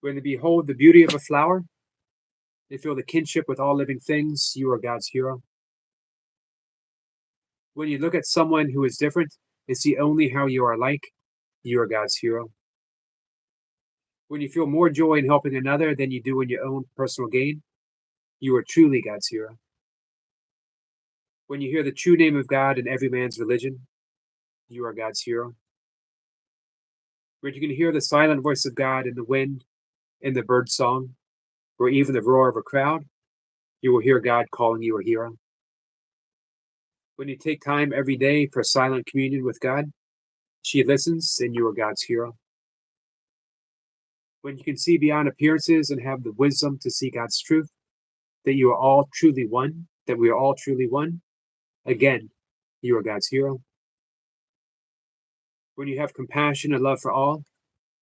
When you behold the beauty of a flower and feel the kinship with all living things, you are God's hero. When you look at someone who is different and see only how you are alike, you are God's hero. When you feel more joy in helping another than you do in your own personal gain, you are truly God's hero. When you hear the true name of God in every man's religion, you are God's hero. When you can hear the silent voice of God in the wind, in the bird song, or even the roar of a crowd, you will hear God calling you a hero. When you take time every day for silent communion with God, she listens and you are God's hero. When you can see beyond appearances and have the wisdom to see God's truth, that you are all truly one, that we are all truly one, again, you are God's hero. When you have compassion and love for all,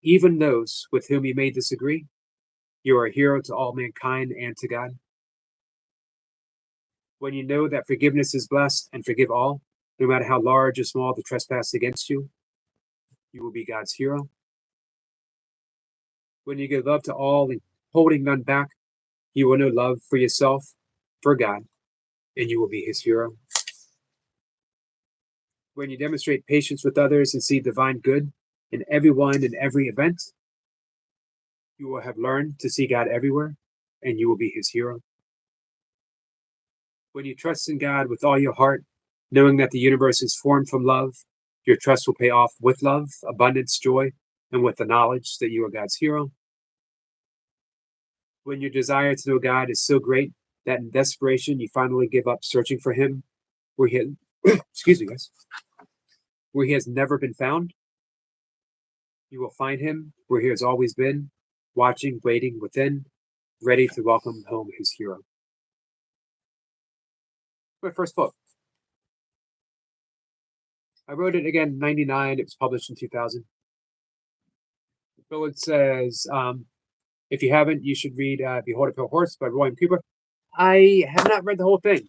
even those with whom you may disagree, you are a hero to all mankind and to God. When you know that forgiveness is blessed and forgive all, no matter how large or small the trespass against you, you will be God's hero. When you give love to all and holding none back, you will know love for yourself, for God, and you will be his hero. When you demonstrate patience with others and see divine good in everyone and every event, you will have learned to see God everywhere, and you will be his hero. When you trust in God with all your heart, knowing that the universe is formed from love, your trust will pay off with love, abundance, joy, and with the knowledge that you are God's hero. When your desire to know God is so great that in desperation you finally give up searching for him where he excuse me, guys, where he has never been found, you will find him where he has always been, watching, waiting within, ready to welcome home his hero. My first book. I wrote it again in 99. It was published in 2000. So it says, If you haven't, you should read Behold a Pale Horse by William Cooper. I have not read the whole thing.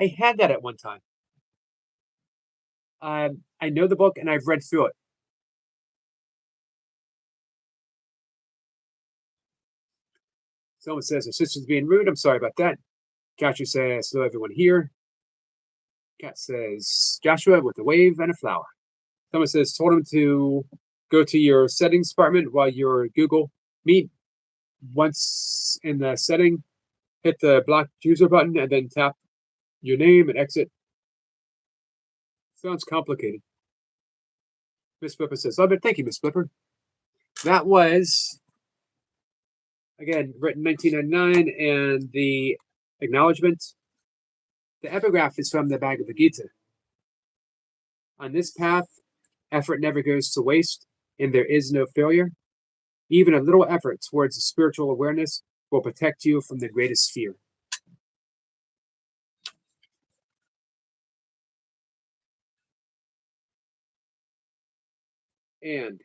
I had that at one time. I know the book and I've read through it. Someone says her sister's being rude. I'm sorry about that. Joshua says, hello everyone here. Kat says, Joshua with a wave and a flower. Someone says, told him to go to your settings department while you're Google Meet. Once in the setting, hit the block user button and then tap your name and exit. Sounds complicated. Miss Flipper says, love it. Thank you, Miss Flipper. That was, again, written 1999, and the acknowledgement. The epigraph is from the Bhagavad Gita. On this path, effort never goes to waste, and there is no failure. Even a little effort towards a spiritual awareness will protect you from the greatest fear. And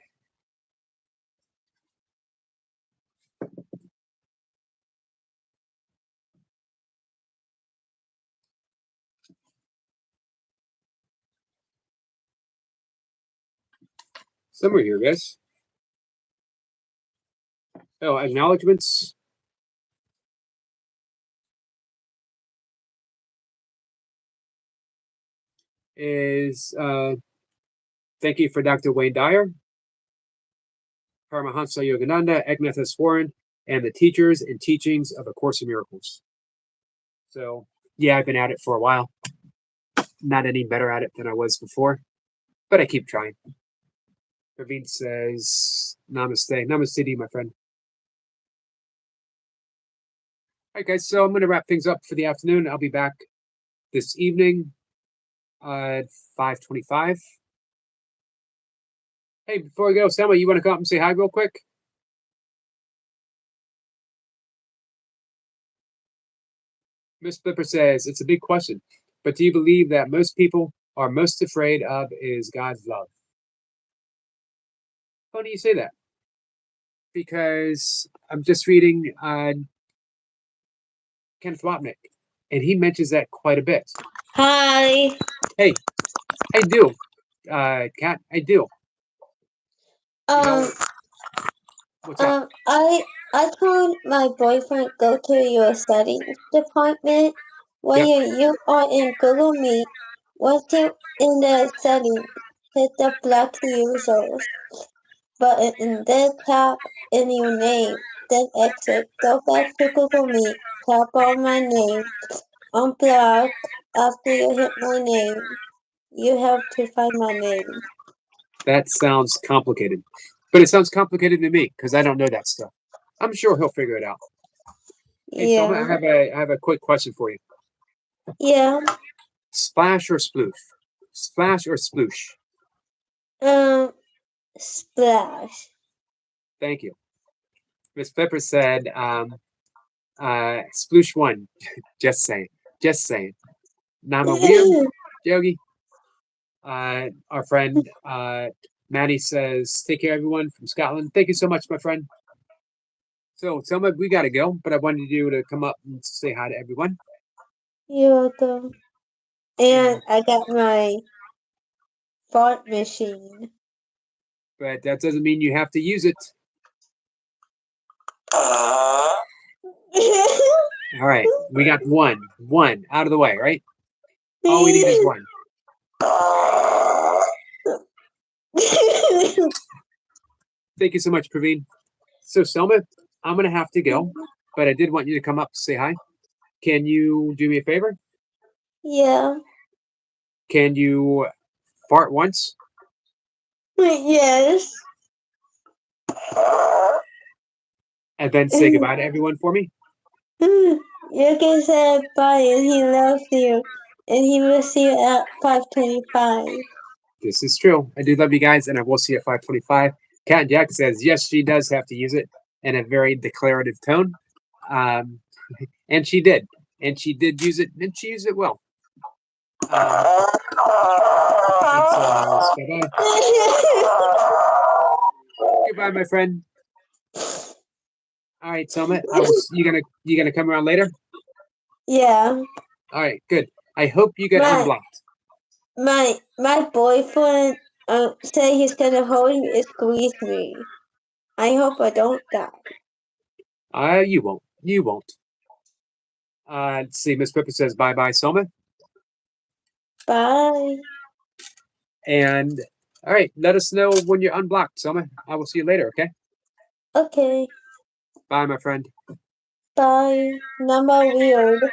summary here, guys. Oh, acknowledgements. Is thank you for Dr. Wayne Dyer, Paramahansa Yogananda, Eknath Warren, and the teachers and teachings of A Course in Miracles. So, yeah, I've been at it for a while. Not any better at it than I was before, but I keep trying. Praveen says, namaste. Namaste to you, my friend. All right, guys, so I'm going to wrap things up for the afternoon. I'll be back this evening at 5:25. Hey, before we go, Selma, you want to come up and say hi real quick? Miss Flipper says, it's a big question, but do you believe that most people are most afraid of is God's love? How do you say that? Because I'm just reading Kenneth Wapnick, and he mentions that quite a bit. Hi. Hey, I do, Kat, I do. You know, what's up? I told my boyfriend go to your settings department when you are in Google Meet. Once you in the settings, hit the block users button and then tap in your name. Then exit. Go back to Google Meet. Tap on my name. Unblock after you hit my name. You have to find my name. That sounds complicated, but it sounds complicated to me because I don't know that stuff. I'm sure he'll figure it out. Hey, Selma, I have a quick question for you. Yeah. Splash or sploosh? Splash or sploosh? Splash. Thank you. Miss Pepper said, sploosh one. Just saying. Just saying. Nama weird, Yogi. Our friend Maddie says, take care, everyone from Scotland. Thank you so much, my friend. So, Selma, we got to go, but I wanted you to come up and say hi to everyone. You're welcome. And I got my fart machine. But that doesn't mean you have to use it. All right, we got one out of the way, right? All we need is one. Thank you so much, Praveen. So, Selma, I'm going to have to go, but I did want you to come up to say hi. Can you do me a favor? Yeah. Can you fart once? Yes. And then say goodbye to everyone for me? You can say bye and he loves you. And he will see you at 5:25. This is true. I do love you guys, and I will see you at 5:25. Cat Jack says, yes, she does have to use it in a very declarative tone. And she did. And she did use it, and she used it well. Bye-bye. Goodbye, my friend. All right, Selma. You gonna come around later? Yeah. All right, good. I hope you get My- unblocked. My boyfriend said he's gonna hold me and squeeze me. I hope I don't die. You won't. You won't. Let's see. Miss Pippa says bye bye, Selma. Bye. And all right, let us know when you're unblocked, Selma. I will see you later. Okay. Okay. Bye, my friend. Bye. Number weird.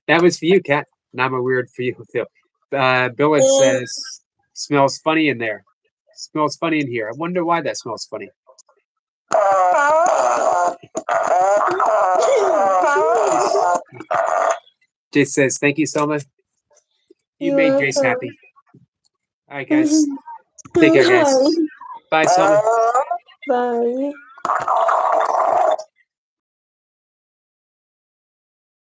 That was for you, Kat. Nama weird for you too. Billard Yeah. says smells funny in there. Smells funny in here. I wonder why that smells funny. Jace says thank you, Selma. You You're made Jace welcome. happy. All right, guys. Take care, guys. Bye, Selma. Bye.